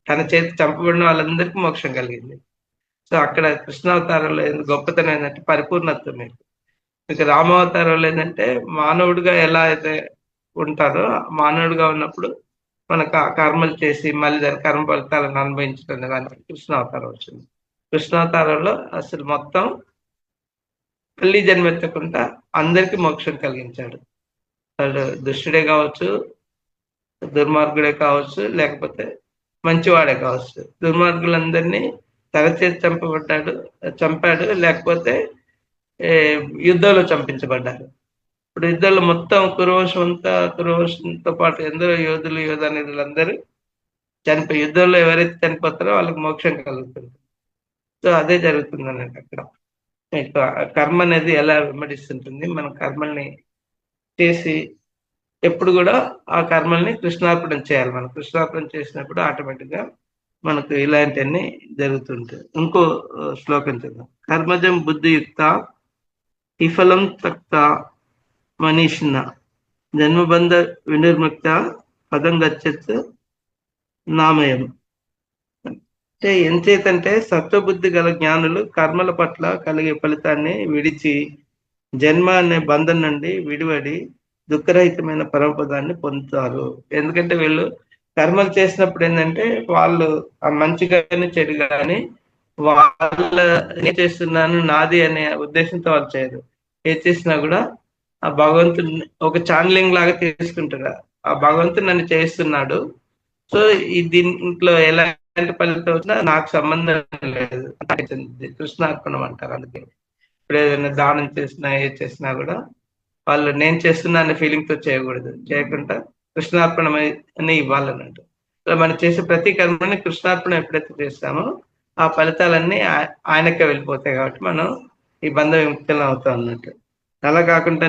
తన చేతి చంపబడిన వాళ్ళందరికీ మోక్షం కలిగింది. సో అక్కడ కృష్ణావతారంలో గొప్పతనం ఏంటంటే పరిపూర్ణత్వం. ఇక రామావతారంలో ఏంటంటే మానవుడిగా ఎలా అయితే ఉంటారో మానవుడిగా ఉన్నప్పుడు మనకు ఆ కర్మలు చేసి మళ్ళీ దాని కర్మ ఫలితాలను అనుభవించడం దానికి కృష్ణావతారం వచ్చింది. కృష్ణావతారంలో అసలు మొత్తం మళ్ళీ జన్మెత్తకుండా అందరికీ మోక్షం కలిగించాడు. వాడు దుష్టుడే కావచ్చు, దుర్మార్గుడే కావచ్చు, లేకపోతే మంచివాడే కావచ్చు. దుర్మార్గులందరినీ తన చేతి చంపాడు, లేకపోతే యుద్ధంలో చంపించబడ్డారు. ఇప్పుడు యుద్ధంలో మొత్తం కురువంశంతో పాటు ఎందరో యోధులందరూ చనిపోయి యుద్ధంలో ఎవరైతే చనిపోతారో వాళ్ళకి మోక్షం కలుగుతుంది. సో అదే జరుగుతుంది అన్నట్టు అక్కడ. కర్మ అనేది ఎలా వెంబడిస్తుంటుంది, మన కర్మల్ని చేసి ఎప్పుడు కూడా ఆ కర్మల్ని కృష్ణార్పణం చేయాలి. మనం కృష్ణార్పణం చేసినప్పుడు ఆటోమేటిక్ గా మనకు ఇలాంటివన్నీ జరుగుతుంటాయి. ఇంకో శ్లోకం చూద్దాం. కర్మజం బుద్ధియుక్త విఫలం తక్త మనీషిన జన్మబంధ వినిర్ముక్త పదం గచ్చత్ నామయం. అంటే ఎంచేతంటే సత్వబుద్ధి గల జ్ఞానులు కర్మల పట్ల కలిగే ఫలితాన్ని విడిచి జన్మ అనే బంధం నుండి విడివడి దుఃఖరహితమైన పరమపదాన్ని పొందుతారు. ఎందుకంటే వీళ్ళు కర్మలు చేసినప్పుడు ఏంటంటే వాళ్ళు ఆ మంచి కానీ చెడు కానీ వాళ్ళ ఏం చేస్తున్నాను నాది అనే ఉద్దేశంతో వాళ్ళు చేయరు. ఏం చేసినా కూడా ఆ భగవంతుని ఒక ఛానలింగ్ లాగా తీసుకుంటారు. ఆ భగవంతుడు నన్ను చేస్తున్నాడు, సో ఈ దీంట్లో ఎలాంటి ఫలితం వచ్చినా నాకు సంబంధం లేదు, కృష్ణార్పణం అంటారు. అందుకే ఇప్పుడు ఏదైనా దానం చేసినా ఏ చేసినా కూడా వాళ్ళు నేను చేస్తున్నా అనే ఫీలింగ్ తో చేయకూడదు, చేయకుండా కృష్ణార్పణం అని ఇవ్వాలన్నట్టు. మనం చేసే ప్రతి కర్మని కృష్ణార్పణం ఎప్పుడైతే చేస్తామో ఆ ఫలితాలన్నీ ఆయనకే వెళ్ళిపోతాయి. కాబట్టి మనం ఈ బంధ విముక్తులు అవుతాం అన్నట్టు. అలా కాకుండా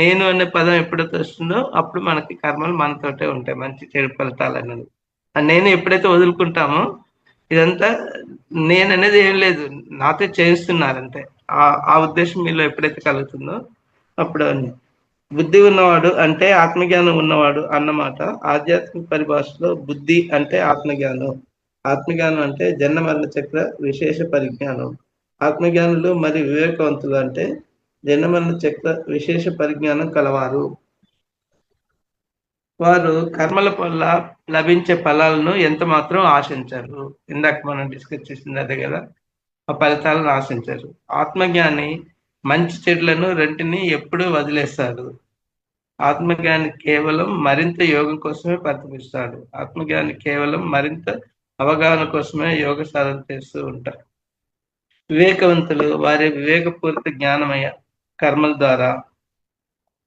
నేను అనే పదం ఎప్పుడైతే వస్తుందో అప్పుడు మనకి కర్మలు మనతోటే ఉంటాయి, మంచి చెడు ఫలితాలు అనేది. నేను ఎప్పుడైతే వదులుకుంటామో ఇదంతా నేను అనేది ఏం లేదు, నాతో చేయిస్తున్నారంటే ఆ ఉద్దేశం మీలో ఎప్పుడైతే కలుగుతుందో అప్పుడు బుద్ధి ఉన్నవాడు అంటే ఆత్మజ్ఞానం ఉన్నవాడు అన్నమాట. ఆధ్యాత్మిక పరిభాషలో బుద్ధి అంటే ఆత్మజ్ఞానం, ఆత్మజ్ఞానం అంటే జన్మ మరణ చక్ర విశేష పరిజ్ఞానం. ఆత్మజ్ఞానులు మరి వివేకవంతులు అంటే జన్మరణ చక్ర విశేష పరిజ్ఞానం కలవారు. వారు కర్మల వల్ల లభించే ఫలాలను ఎంత మాత్రం ఆశించరు. ఇందాక మనం డిస్కస్ చేసింది అదే కదా, ఆ ఫలితాలను ఆశించరు. ఆత్మజ్ఞాని మంచి చెడులను రెంటిని ఎప్పుడూ వదిలేస్తాడు. ఆత్మజ్ఞాని కేవలం మరింత యోగం కోసమే పరితపిస్తాడు. ఆత్మజ్ఞాని కేవలం మరింత అవగాహన కోసమే యోగ సాధన చేస్తూ ఉంటారు. వివేకవంతులు వారి వివేకపూరిత జ్ఞానమయ కర్మల ద్వారా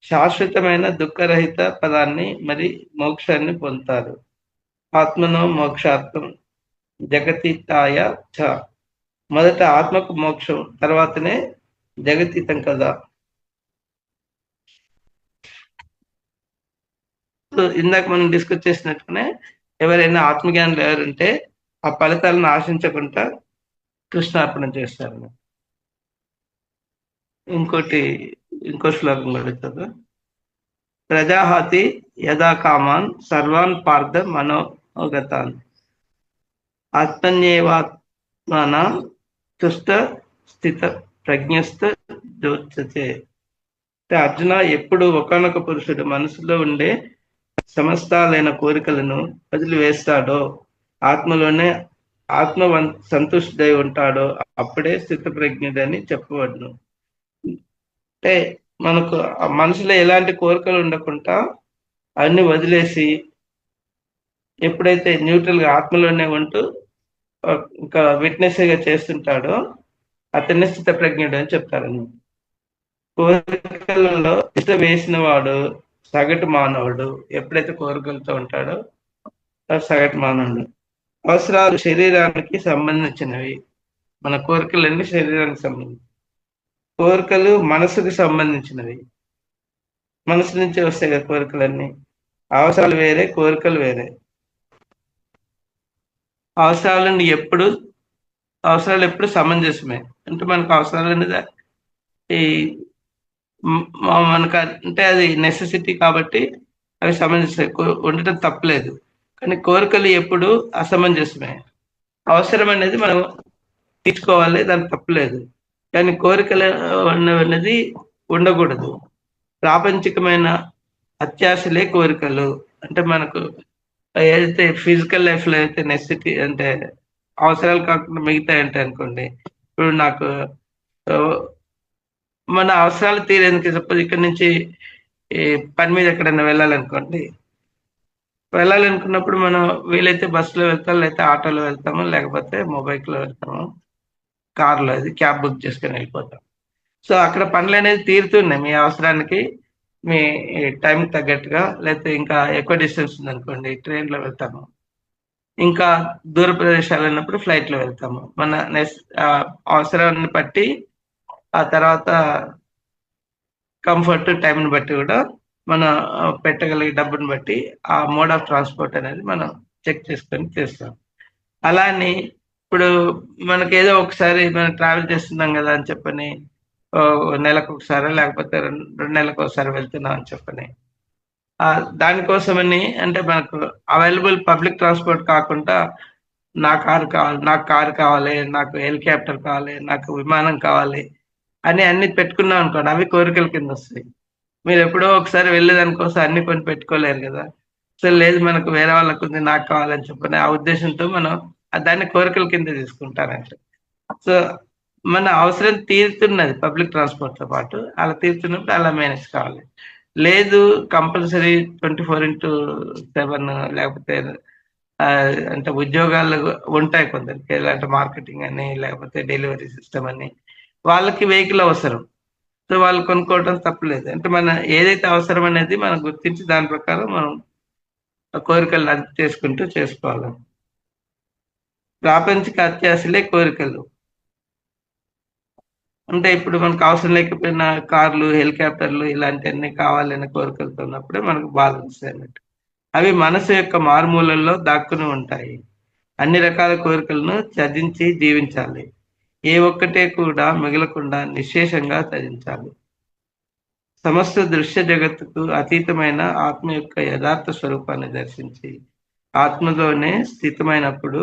శాశ్వతమైన దుఃఖరహిత పదాన్ని మరి మోక్షాన్ని పొందుతారు. ఆత్మనో మోక్షార్థం జగతితాయ చ. మొదట ఆత్మకు మోక్షం, తర్వాతనే జగతీతం కదా. ఇందాక మనం డిస్కస్ చేసినట్టుగానే ఎవరైనా ఆత్మజ్ఞానులు ఎవరుంటే ఆ ఫలితాలను ఆశించకుండా కృష్ణార్పణం చేస్తారు. ఇంకో శ్లోకం అడుగుతుంది. ప్రజాహతి యథా కామాన్ సర్వాన్ పార్థ మనోగతాన్ ఆత్మన్యేవాత్మన తుష్ట స్థిత ప్రజ్ఞస్థ జోత్సతే. అర్జున, ఎప్పుడు ఒకనొక పురుషుడు మనసులో ఉండే సమస్తాలైన కోరికలను వదిలివేస్తాడో, ఆత్మలోనే ఆత్మ సంతుష్టుడై ఉంటాడో అప్పుడే స్థిత ప్రజ్ఞుడని చెప్పవద్దు. అంటే మనకు మనసులో ఎలాంటి కోరికలు ఉండకుండా అన్ని వదిలేసి ఎప్పుడైతే న్యూట్రల్ గా ఆత్మలోనే ఉంటూ ఇంకా విట్నెస్ గా చేస్తుంటాడో అతన్ని స్థితప్రజ్ఞుడు అని చెప్తారు. కోరికలలో ఇష్ట వేసిన వాడు సగటు మానవుడు. ఎప్పుడైతే కోరికలతో ఉంటాడో సగటు మానవుడు. అవసరాలు శరీరానికి సంబంధించినవి. మన కోరికలన్నీ శరీరానికి సంబంధించి, కోరికలు మనసుకు సంబంధించినవి. మనసు నుంచి వస్తాయి కదా కోరికలన్నీ. అవసరాలు వేరే, కోరికలు వేరే. అవసరాలను ఎప్పుడు అవసరాలు ఎప్పుడు సమంజసమే. అంటే మనకు అవసరాలు అనేది ఈ మనకు అంటే అది నెసెసిటీ కాబట్టి అవి సమంజసమే, ఉండటం తప్పలేదు. కానీ కోరికలు ఎప్పుడు అసమంజసమే. అవసరం అనేది మనం తీర్చుకోవాలి, దానికి తప్పలేదు. కానీ కోరికలు అనేది ఉండకూడదు. ప్రాపంచికమైన అత్యాశలే కోరికలు. అంటే మనకు ఏదైతే ఫిజికల్ లైఫ్ లో అయితే నెసెసిటీ అంటే అవసరాలు కాకుండా మిగతా ఏంటి అనుకోండి. ఇప్పుడు నాకు ఆ, మన అవసరాలు తీరేందుకు సపోజ్ ఇక్కడ నుంచి ఈ పని మీద ఎక్కడైనా వెళ్ళాలనుకోండి. వెళ్ళాలనుకున్నప్పుడు మనం వీలైతే బస్సులో వెళ్తాం, లేకపోతే ఆటోలో వెళ్తాము, లేకపోతే మొబైల్ లో వెళ్తాము, కార్లో అది క్యాబ్ బుక్ చేసుకొని వెళ్ళిపోతాం. సో అక్కడ పనులు అనేది తీరుతున్నాయి మీ అవసరానికి, మీ టైం తగ్గట్టుగా. లేకపోతే ఇంకా ఎక్కువ డిస్టెన్స్ ఉందనుకోండి ట్రైన్ లో వెళ్తాము. ఇంకా దూర ప్రదేశాలు ఉన్నప్పుడు ఫ్లైట్ లో వెళ్తాము. మన అవసరాన్ని బట్టి, ఆ తర్వాత కంఫర్ట్ టైంని బట్టి కూడా మన పెట్టగలిగే డబ్బుని బట్టి ఆ మోడ్ ఆఫ్ ట్రాన్స్పోర్ట్ అనేది మనం చెక్ చేసుకొని చేస్తాం. అలా అని ఇప్పుడు మనకి ఏదో ఒకసారి మనం ట్రావెల్ చేస్తున్నాం కదా అని చెప్పని నెలకు ఒకసారి లేకపోతే రెండు నెలలకు ఒకసారి వెళ్తున్నాం అని చెప్పని దానికోసమని అంటే మనకు అవైలబుల్ పబ్లిక్ ట్రాన్స్పోర్ట్ కాకుండా నాకు కారు కావాలి, నాకు హెలికాప్టర్ కావాలి, నాకు విమానం కావాలి అని అన్ని పెట్టుకున్నాం అనుకోండి, అవి కోరికల కింద వస్తాయి. మీరు ఎప్పుడో ఒకసారి వెళ్ళేదానికోసం అన్ని కొని పెట్టుకోలేరు కదా. సో లేదు, మనకు వేరే వాళ్ళకు ఉంది, నాకు కావాలని చెప్పని ఆ ఉద్దేశంతో మనం దాన్ని కోరికల కింద తీసుకుంటారంట. సో మన అవసరం తీరుతున్నది పబ్లిక్ ట్రాన్స్పోర్ట్ తో పాటు, అలా తీరుతున్నప్పుడు అలా మేనేజ్ కావాలి. లేదు కంపల్సరీ 24/7 లేకపోతే అంటే ఉద్యోగాలు ఉంటాయి కొందరికి, ఎలాంటి మార్కెటింగ్ అని లేకపోతే డెలివరీ సిస్టమ్ అని, వాళ్ళకి వెహికల్ అవసరం. సో వాళ్ళు కొనుక్కోవడం తప్పలేదు. అంటే మన ఏదైతే అవసరం అనేది మనం గుర్తించి దాని ప్రకారం మనం కోరికలు అది చేసుకుంటూ చేసుకోవాలి. ప్రాపంచిక అత్యాశలే కోరికలు. అంటే ఇప్పుడు మనకు అవసరం లేకపోయినా కార్లు, హెలికాప్టర్లు ఇలాంటివన్నీ కావాలనే కోరికలతో ఉన్నప్పుడే మనకు బాధ వస్తాయి అన్నట్టు. అవి మనసు యొక్క మారుమూలల్లో దాక్కుని ఉంటాయి. అన్ని రకాల కోరికలను త్యజించి జీవించాలి. ఏ ఒక్కటే కూడా మిగలకుండా నిశ్శేషంగా త్యజించాలి. సమస్త దృశ్య జగత్తుకు అతీతమైన ఆత్మ యొక్క యథార్థ స్వరూపాన్ని దర్శించి ఆత్మలోనే స్థితమైనప్పుడు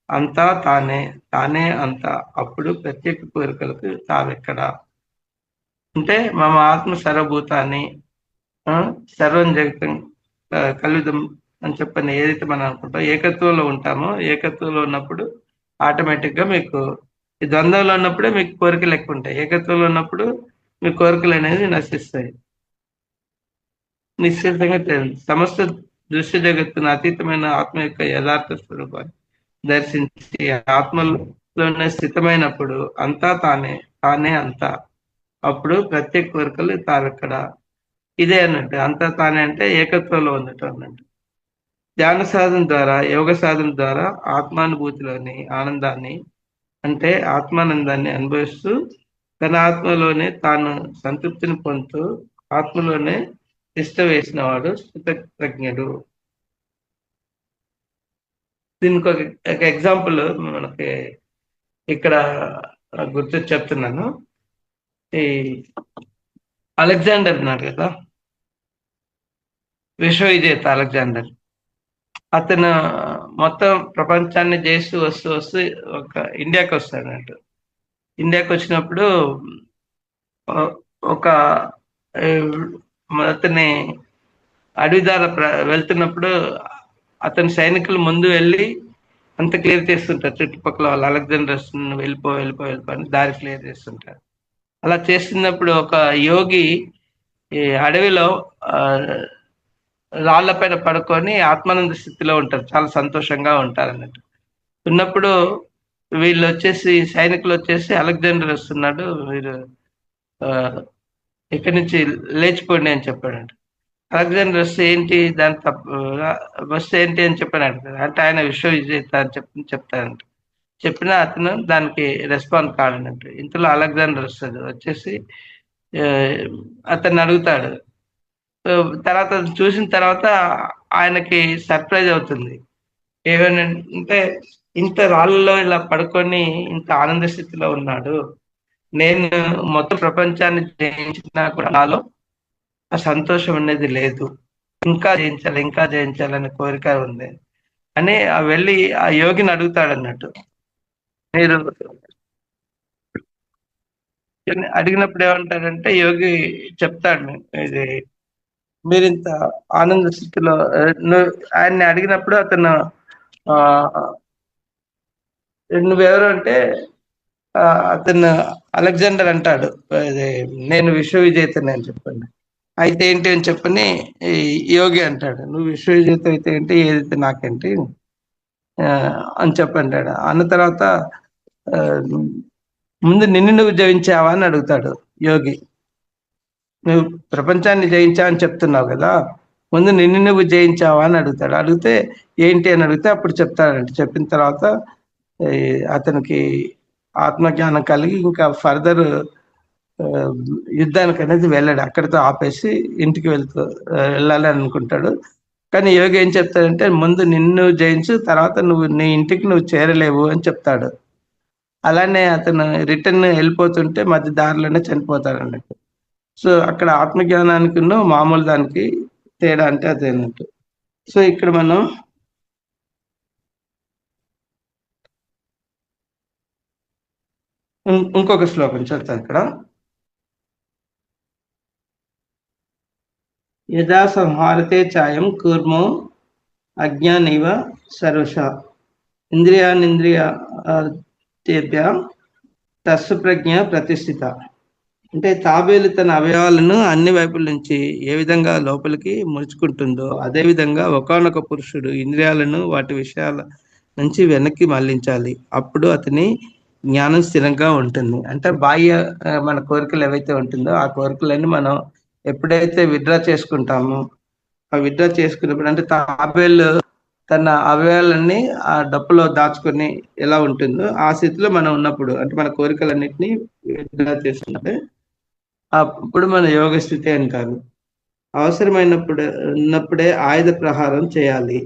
అంతా తానే, తానే అంతా. అప్పుడు ప్రత్యేక కోరికలకు తావెక్కడ. అంటే మమ ఆత్మ సర్వభూతాన్ని సర్వం జగతం కలుదం అని చెప్పని ఏదైతే మనం అనుకుంటాం, ఏకత్వంలో ఉంటామో, ఏకత్వంలో ఉన్నప్పుడు ఆటోమేటిక్ గా మీకు ఈ ద్వంద్వంలో ఉన్నప్పుడే మీకు కోరికలు ఎక్కువ ఉంటాయి. ఏకత్వంలో ఉన్నప్పుడు మీ కోరికలు అనేది నశిస్తాయి. నిశ్చితంగా సమస్త దృశ్య జగత్తును అతీతమైన ఆత్మ యొక్క యథార్థ స్వరూపాన్ని దర్శించి ఆత్మలోనే స్థితమైనప్పుడు అంతా తానే, తానే అంతా. అప్పుడు ప్రత్యేక కోరికలు తావెక్కడ. ఇదే అన్నట్టు అంతా తానే అంటే ఏకత్వంలో ఉన్నట్టు అన్నట్టు. ధ్యాన సాధన ద్వారా, యోగ సాధన ద్వారా ఆత్మానుభూతిలోని ఆనందాన్ని అంటే ఆత్మానందాన్ని అనుభవిస్తూ తన ఆత్మలోనే తాను సంతృప్తిని పొందుతూ ఆత్మలోనే తిష్ట వేసిన వాడు స్థితప్రజ్ఞుడు. దీనికి ఒక ఎగ్జాంపుల్ మనకి ఇక్కడ గుర్తు చెప్తున్నాను. ఈ అలెగ్జాండర్ ఉన్నాడు కదా, విశ్వ విజేత అలెగ్జాండర్. అతను మొత్తం ప్రపంచాన్ని చేస్తూ వస్తూ వస్తూ ఒక ఇండియాకి వస్తాడు అన్నట్టు. ఇండియాకి వచ్చినప్పుడు ఒక అతని అడవి ద్వారా వెళ్తున్నప్పుడు అతని సైనికులు ముందు వెళ్ళి అంత క్లియర్ చేస్తుంటారు చుట్టుపక్కల వాళ్ళు, అలెగ్జాండర్స్ వెళ్ళిపో అని దారి క్లియర్ చేస్తుంటారు. అలా చేస్తున్నప్పుడు ఒక యోగి ఈ అడవిలో రాళ్ల పైన పడుకొని ఆత్మానంద స్థితిలో ఉంటారు, చాలా సంతోషంగా ఉంటారు అన్నట్టు. ఉన్నప్పుడు వీళ్ళు వచ్చేసి సైనికులు వచ్చేసి అలెగ్జాండర్ వస్తున్నాడు, మీరు ఆ, ఇక్కడి నుంచి లేచిపోండి అని చెప్పాడంట. అలెగ్జాండర్ వస్తే ఏంటి దాని తప్పు, వస్తే ఏంటి అని చెప్పానంట. అంటే ఆయన విశ్వవిజేత అని చెప్తాడంట. చెప్పినా అతను దానికి రెస్పాన్స్ కాడనట్టు. ఇంతలో అలెగ్జాండర్ వస్తాడు, వచ్చేసి ఆ, అతన్ని అడుగుతాడు. ఆ, తర్వాత అది చూసిన తర్వాత ఆయనకి సర్ప్రైజ్ అవుతుంది. ఏమనంటే, ఇంత రాళ్ళలో ఇలా పడుకొని ఇంత ఆనంద స్థితిలో ఉన్నాడు, నేను మొత్తం ప్రపంచాన్ని జయించినా కూడా నాలో ఆ సంతోషం అనేది లేదు, ఇంకా జయించాలి ఇంకా జయించాలనే కోరిక ఉంది అని వెళ్ళి ఆ యోగిని అడుగుతాడు అన్నట్టు. మీరు అడిగినప్పుడు ఏమంటారంటే యోగి చెప్తాడు, ఇది మీరు ఇంత ఆనంద స్థితిలో ఆయన్ని అడిగినప్పుడు అతను ఆ నువ్వెవరు అంటే ఆ, అతను అలెగ్జాండర్ అంటాడు, ఇది నేను విశ్వవిజేతని అని చెప్పండి. అయితే ఏంటి అని చెప్పని ఈ యోగి అంటాడు, నువ్వు విశ్వవిజేత అయితే ఏంటి, ఏదైతే నాకేంటి ఆ, అని చెప్పంటాడు. అన్న తర్వాత ఆ, ముందు నిన్ను నువ్వు జయించావా అని అడుగుతాడు యోగి. నువ్వు ప్రపంచాన్ని జయించా అని చెప్తున్నావు కదా, ముందు నిన్ను నువ్వు జయించావా అని అడుగుతాడు. అడిగితే ఏంటి అని అడిగితే అప్పుడు చెప్తాడంట. చెప్పిన తర్వాత ఈ అతనికి ఆత్మజ్ఞానం కలిగి ఇంకా ఫర్దర్ యుద్ధానికి అనేది వెళ్ళాడు. అక్కడితో ఆపేసి ఇంటికి వెళ్ళాలి అనుకుంటాడు. కానీ యోగి ఏం చెప్తాడంటే, ముందు నిన్ను జయించు, తర్వాత నువ్వు నీ ఇంటికి నువ్వు చేరలేవు అని చెప్తాడు. అలానే అతను రిటర్న్ వెళ్ళిపోతుంటే మధ్య దారిలోనే చనిపోతాడు అన్నట్టు. సో అక్కడ ఆత్మజ్ఞానానికి మామూలు దానికి తేడా అంటే అదే అన్నట్టు. సో ఇక్కడ మనం ఇంకొక శ్లోకం చదువుతాం ఇక్కడ. యదా సంహారతే చాయం కూర్మో అజ్ఞానివ సర్వశ ఇంద్రియానింద్రియ తస్సు ప్రజ్ఞ ప్రతిష్ఠిత. అంటే తాబేలు తన అవయవాలను అన్ని వైపుల నుంచి ఏ విధంగా లోపలికి ముడుచుకుంటుందో, అదే విధంగా ఒకానొక పురుషుడు ఇంద్రియాలను వాటి విషయాల నుంచి వెనక్కి మళ్లించాలి. అప్పుడు అతని జ్ఞానం స్థిరంగా ఉంటుంది. అంటే బాహ్య మన కోరికలు ఏవైతే ఉంటుందో ఆ కోరికలన్నీ మనం ఎప్పుడైతే విత్డ్రా చేసుకుంటామో, ఆ విత్డ్రా చేసుకున్నప్పుడు అంటే తాబేలు తన అవయవాలన్నీ ఆ డప్పులో దాచుకొని ఎలా ఉంటుందో ఆ స్థితిలో మనం ఉన్నప్పుడు, అంటే మన కోరికలన్నింటినీ విత్డ్రా చేసుకుంటే అప్పుడు మన యోగ స్థితి అంటారు. అవసరమైనప్పుడు ఉన్నప్పుడే ఆయుధ ప్రహారం చేయాలి,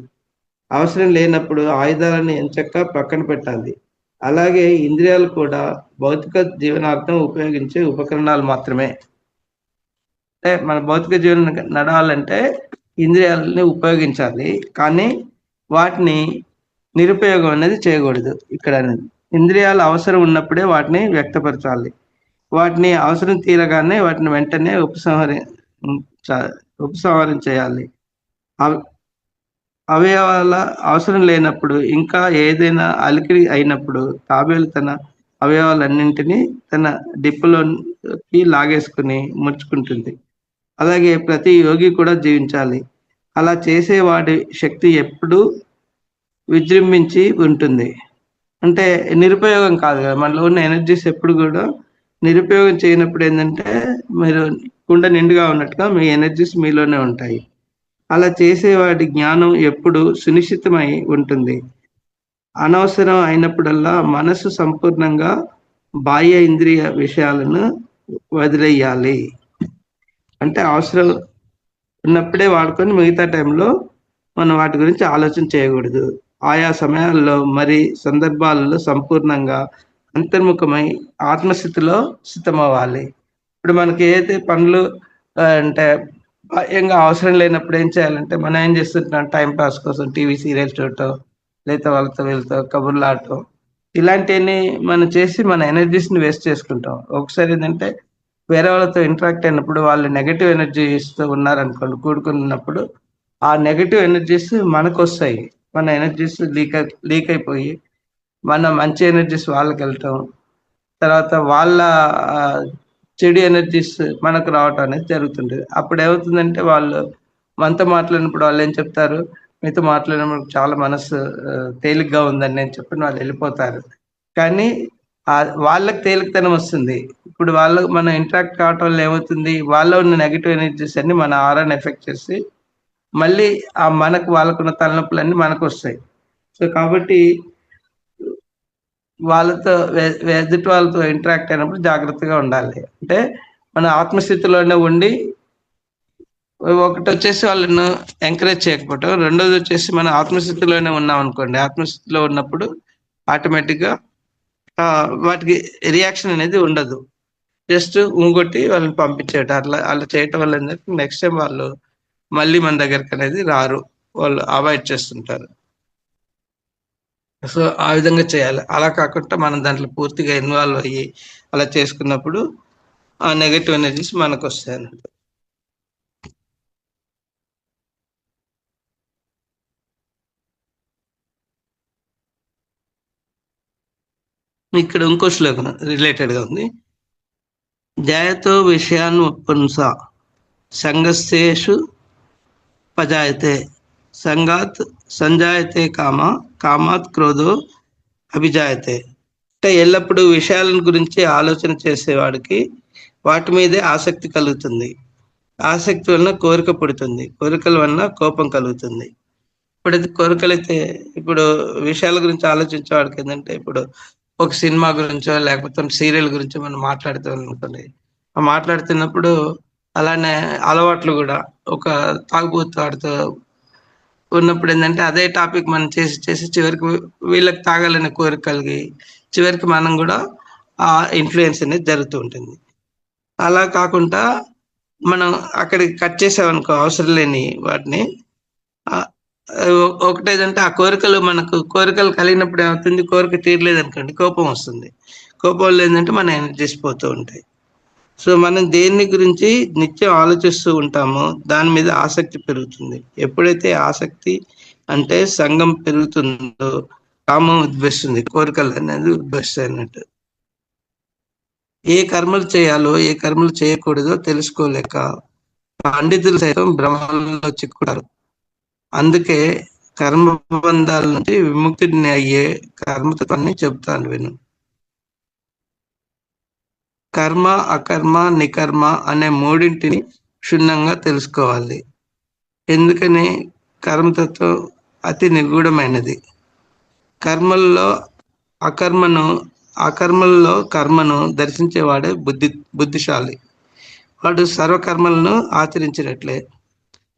అవసరం లేనప్పుడు ఆయుధాలను ఎంచక్క పక్కన పెట్టాలి. అలాగే ఇంద్రియాలు కూడా భౌతిక జీవనార్థం ఉపయోగించే ఉపకరణాలు మాత్రమే. అంటే మన భౌతిక జీవనం నడవాలంటే ఇంద్రియాలని ఉపయోగించాలి, కానీ వాటిని నిరుపయోగం అనేది చేయకూడదు. ఇక్కడ ఇంద్రియాలు అవసరం ఉన్నప్పుడే వాటిని వ్యక్తపరచాలి, వాటిని అవసరం తీరగానే వాటిని వెంటనే ఉపసంహారం చేయాలి. అవయవాల అవసరం లేనప్పుడు, ఇంకా ఏదైనా అలికిడి అయినప్పుడు తాబేలు తన అవయవాలన్నింటినీ తన డిప్పులోకి లాగేసుకుని ముడుచుకుంటుంది. అలాగే ప్రతి యోగి కూడా జీవించాలి. అలా చేసేవాడి శక్తి ఎప్పుడూ విజృంభించి ఉంటుంది. అంటే నిరుపయోగం కాదు కదా, మనలో ఉన్న ఎనర్జీస్ ఎప్పుడు కూడా నిరుపయోగం చేయనప్పుడు ఏంటంటే, మీరు కుండ నిండుగా ఉన్నట్టుగా మీ ఎనర్జీస్ మీలోనే ఉంటాయి. అలా చేసేవాడి జ్ఞానం ఎప్పుడు సునిశ్చితమై ఉంటుంది. అనవసరం అయినప్పుడల్లా మనసు సంపూర్ణంగా బాహ్య ఇంద్రియ విషయాలను వదిలేయాలి. అంటే అవసరం ఉన్నప్పుడే వాడుకొని మిగతా టైంలో మనం వాటి గురించి ఆలోచన చేయకూడదు. ఆయా సమయాల్లో మరి సందర్భాలలో సంపూర్ణంగా అంతర్ముఖమై ఆత్మస్థితిలో స్థితమవ్వాలి. ఇప్పుడు మనకి ఏదైతే పనులు అంటే బాహ్యంగా అవసరం లేనప్పుడు ఏం చేయాలంటే, మనం ఏం చేస్తుంటాం, టైం పాస్ కోసం టీవీ సీరియల్స్ చూడటం, లేదా వాళ్ళతో వీళ్ళతో కబుర్లు ఆడటం, ఇలాంటివన్నీ మనం చేసి మన ఎనర్జీస్ని వేస్ట్ చేసుకుంటాం. ఒకసారి ఏంటంటే వేరే వాళ్ళతో ఇంటరాక్ట్ అయినప్పుడు వాళ్ళు నెగటివ్ ఎనర్జీస్తో ఉన్నారనుకోండి, కూడుకున్నప్పుడు ఆ నెగటివ్ ఎనర్జీస్ మనకు వస్తాయి. మన ఎనర్జీస్ లీక్ అయిపోయి మన మంచి ఎనర్జీస్ వాళ్ళకి వెళ్ళటం, తర్వాత వాళ్ళ ఆ, చెడు ఎనర్జీస్ మనకు రావటం అనేది జరుగుతుంటుంది. అప్పుడు ఏమవుతుందంటే, వాళ్ళు మనతో మాట్లాడినప్పుడు వాళ్ళు ఏం చెప్తారు, మీతో మాట్లాడినప్పుడు చాలా మనసు తేలిగ్గా ఉందని నేను చెప్పిన వాళ్ళు వెళ్ళిపోతారు. కానీ వాళ్ళకి తేలికతనం వస్తుంది. ఇప్పుడు వాళ్ళు మనం ఇంటరాక్ట్ కావటం వల్ల ఏమవుతుంది, వాళ్ళలో ఉన్న నెగెటివ్ ఎనర్జీస్ అన్ని మన ఆరాని ఎఫెక్ట్ చేసి మళ్ళీ మనకు వాళ్ళకున్న తలనొప్పులన్నీ మనకొస్తాయి. సో కాబట్టి వాళ్ళతో ఎదుటి వాళ్ళతో ఇంటరాక్ట్ అయినప్పుడు జాగ్రత్తగా ఉండాలి. అంటే మన ఆత్మస్థితిలోనే ఉండి ఒకటొచ్చేసి వాళ్ళను ఎంకరేజ్ చేయకపోవటం. రెండోది వచ్చేసి మన ఆత్మస్థితిలోనే ఉన్నాం అనుకోండి. ఆత్మస్థితిలో ఉన్నప్పుడు ఆటోమేటిక్‌గా వాటికి రియాక్షన్ అనేది ఉండదు. జస్ట్ ఊగొట్టి వాళ్ళని పంపించేయటం. అలా చేయటం వల్ల ఏంటంటే నెక్స్ట్ టైం వాళ్ళు మళ్ళీ మన దగ్గరికి అనేది రారు. వాళ్ళు అవాయిడ్ చేస్తుంటారు. సో ఆ విధంగా చేయాలి. అలా కాకుండా మనం దాంట్లో పూర్తిగా ఇన్వాల్వ్ అయ్యి అలా చేసుకున్నప్పుడు ఆ నెగటివ్ ఎనర్జీస్ మనకు వస్తాయి అన్నట్టు. ఇక్కడ ఇంకో శ్లోకం రిలేటెడ్ గా ఉంది. జయతో విషయాన్ని పుంస సంగస్సేషు పజాయతే సంగాత్ సంజాయతే కామాత్ క్రోధో అభిజాయతే. అంటే ఎల్లప్పుడూ విషయాల గురించి ఆలోచన చేసేవాడికి వాటి మీదే ఆసక్తి కలుగుతుంది. ఆసక్తి వలన కోరిక పుడుతుంది. కోరికల వలన కోపం కలుగుతుంది. ఇప్పుడైతే కోరికలైతే ఇప్పుడు విషయాల గురించి ఆలోచించేవాడికి ఏంటంటే ఇప్పుడు ఒక సినిమా గురించో లేకపోతే సీరియల్ గురించో మనం మాట్లాడుతాం అనుకోండి. ఆ మాట్లాడుతున్నప్పుడు అలానే అలవాట్లు కూడా ఒక తాగుబోతు ఆడుతూ ఉన్నప్పుడు ఏంటంటే అదే టాపిక్ మనం చేసి చేసి చివరికి వీళ్ళకి తాగాలనే కోరిక కలిగి చివరికి మనం కూడా ఆ ఇన్ఫ్లుయెన్స్ అనేది జరుగుతూ ఉంటుంది. అలా కాకుండా మనం అక్కడికి కట్ చేసామనుకో అవసరం లేని వాటిని ఒకటేదంటే ఆ కోరికలు మనకు కోరికలు కలిగినప్పుడు ఏమవుతుంది, కోరిక తీరలేదు అనుకోండి కోపం వస్తుంది. కోపం వల్ల ఏంటంటే మన ఎనర్జీస్ పోతూ ఉంటాయి. సో మనం దేన్ని గురించి నిత్యం ఆలోచిస్తూ ఉంటామో దాని మీద ఆసక్తి పెరుగుతుంది. ఎప్పుడైతే ఆసక్తి అంటే సంఘం పెరుగుతుందో కామం ఉద్భవిస్తుంది, కోరికలు అనేది ఉద్భవిస్తాయి అన్నట్టు. ఏ కర్మలు చేయాలో ఏ కర్మలు చేయకూడదో తెలుసుకోలేక పండితులు సైతం భ్రమంలో చిక్కుతారు. అందుకే కర్మబంధాల నుంచి విముక్తిని అయ్యే కర్మతత్వాన్ని చెబుతాను విను. కర్మ, అకర్మ, నికర్మ అనే మూడింటిని క్షుణ్ణంగా తెలుసుకోవాలి. ఎందుకని కర్మతత్వం అతి నిగూఢమైనది. కర్మల్లో అకర్మను అకర్మల్లో కర్మను దర్శించేవాడే బుద్ధిశాలి. వాడు సర్వకర్మలను ఆచరించినట్లే.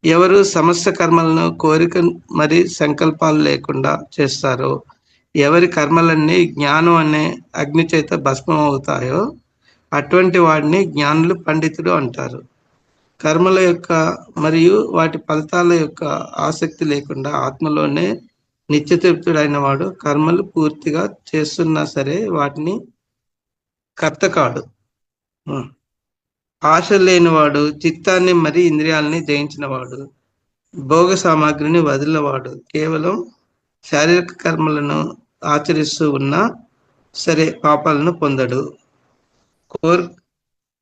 ఎవరు సమస్త కర్మలను కోరిక మరి సంకల్పాలు లేకుండా చేస్తారో, ఎవరి కర్మలన్నీ జ్ఞానం అనే అగ్ని చేత భస్మం అవుతాయో అటువంటి వాడిని జ్ఞానులు పండితుడు అంటారు. కర్మల యొక్క మరియు వాటి ఫలితాల యొక్క ఆసక్తి లేకుండా ఆత్మలోనే నిత్యతృప్తుడైన వాడు కర్మలు పూర్తిగా చేస్తున్నా సరే వాటిని కర్త కాడు. ఆశ లేనివాడు, చిత్తాన్ని మరి ఇంద్రియాలని జయించిన వాడు, భోగ సామాగ్రిని వదిలినవాడు, కేవలం శారీరక కర్మలను ఆచరిస్తూ ఉన్నా సరే పాపాలను పొందడు.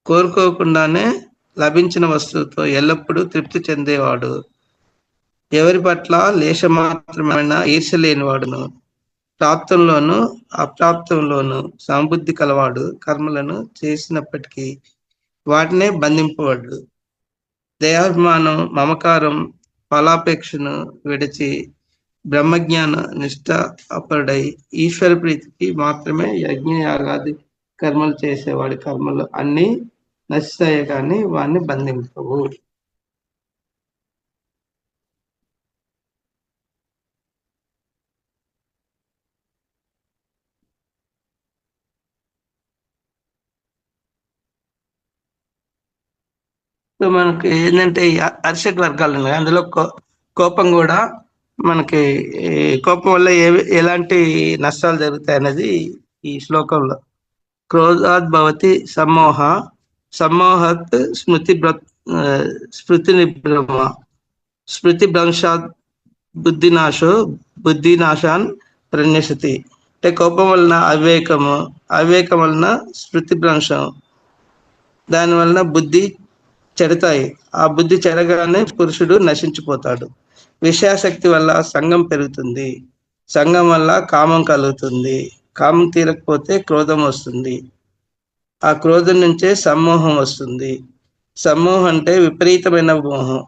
కోరుకోకుండానే లభించిన వస్తువుతో ఎల్లప్పుడూ తృప్తి చెందేవాడు, ఎవరి పట్ల లేశమాత్రమైన ఈర్ష్య లేనివాడును, ప్రాప్తంలోను అప్రాప్తంలోను సంబుద్ధి కలవాడు, కర్మలను చేసినప్పటికీ వాటినే బంధింపవాడు. దయాభిమానం, మమకారం, ఫలాపేక్షను విడిచి బ్రహ్మజ్ఞాన నిష్ఠ అపరుడై ఈశ్వర ప్రీతికి మాత్రమే యజ్ఞ యాగాది కర్మలు చేసేవాడి కర్మలు అన్ని నశిస్తాయి కానీ వాడిని బంధింపవు. సో మనకి ఏంటంటే అరిషడ్ వర్గాలు ఉన్నాయి. అందులో కోపం కూడా మనకి కోపం వల్ల ఎలాంటి నష్టాలు జరుగుతాయి అనేది ఈ శ్లోకంలో. క్రోధాత్ భవతి సమ్మోహ, సమ్మోహత్ స్మృతి నిభ్రమ, స్మృతి భ్రంశాత్ బుద్ధినాశో, బుద్ధినాశాన్ ప్రణశ్యతి. అంటే కోపం వలన అవివేకము, అవివేకం వలన స్మృతి భ్రంశం, దాని వలన బుద్ధి చెడతాయి. ఆ బుద్ధి చెడగానే పురుషుడు నశించిపోతాడు. విషయాశక్తి వల్ల సంఘం పెరుగుతుంది, సంఘం వల్ల కామం కలుగుతుంది, కామం తీరకపోతే క్రోధం వస్తుంది, ఆ క్రోధం నుంచే సమ్మోహం వస్తుంది. సమ్మోహం అంటే విపరీతమైన మోహం,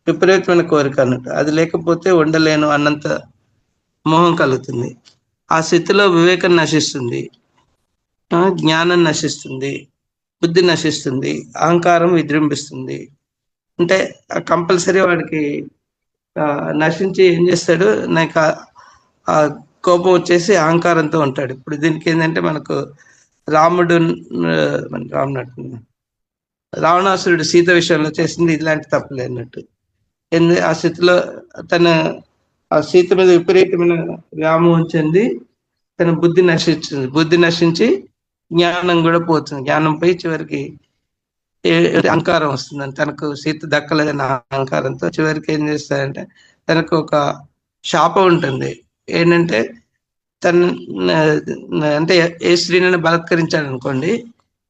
విపరీతమైన కోరిక అన్నట్టు. అది లేకపోతే ఉండలేను అన్నంత మోహం కలుగుతుంది. ఆ స్థితిలో వివేకం నశిస్తుంది, జ్ఞానం నశిస్తుంది, బుద్ధి నశిస్తుంది, అహంకారం విజృంభిస్తుంది. అంటే కంపల్సరీ వాడికి నశించి ఏం చేస్తాడు, నాకు ఆ కోపం వచ్చేసి అహంకారంతో ఉంటాడు. ఇప్పుడు దీనికి ఏంటంటే మనకు రాముడు రావణాసురుడు సీత విషయంలో చేసింది ఇలాంటి తప్పులే అన్నట్టు. ఆ స్థితిలో తన ఆ సీత మీద విపరీతమైన వ్యామోహం చెంది తన బుద్ధి నశించింది, బుద్ధి నశించి జ్ఞానం కూడా పోతుంది. జ్ఞానం పోయి చివరికి అహంకారం వస్తుందని, తనకు సీత దక్కలేదన్న అహంకారంతో చివరికి ఏం చేస్తారంటే తనకు ఒక శాపం ఉంటుంది. ఏంటంటే తన అంటే ఏ స్త్రీని బలాత్కరించాడు అనుకోండి,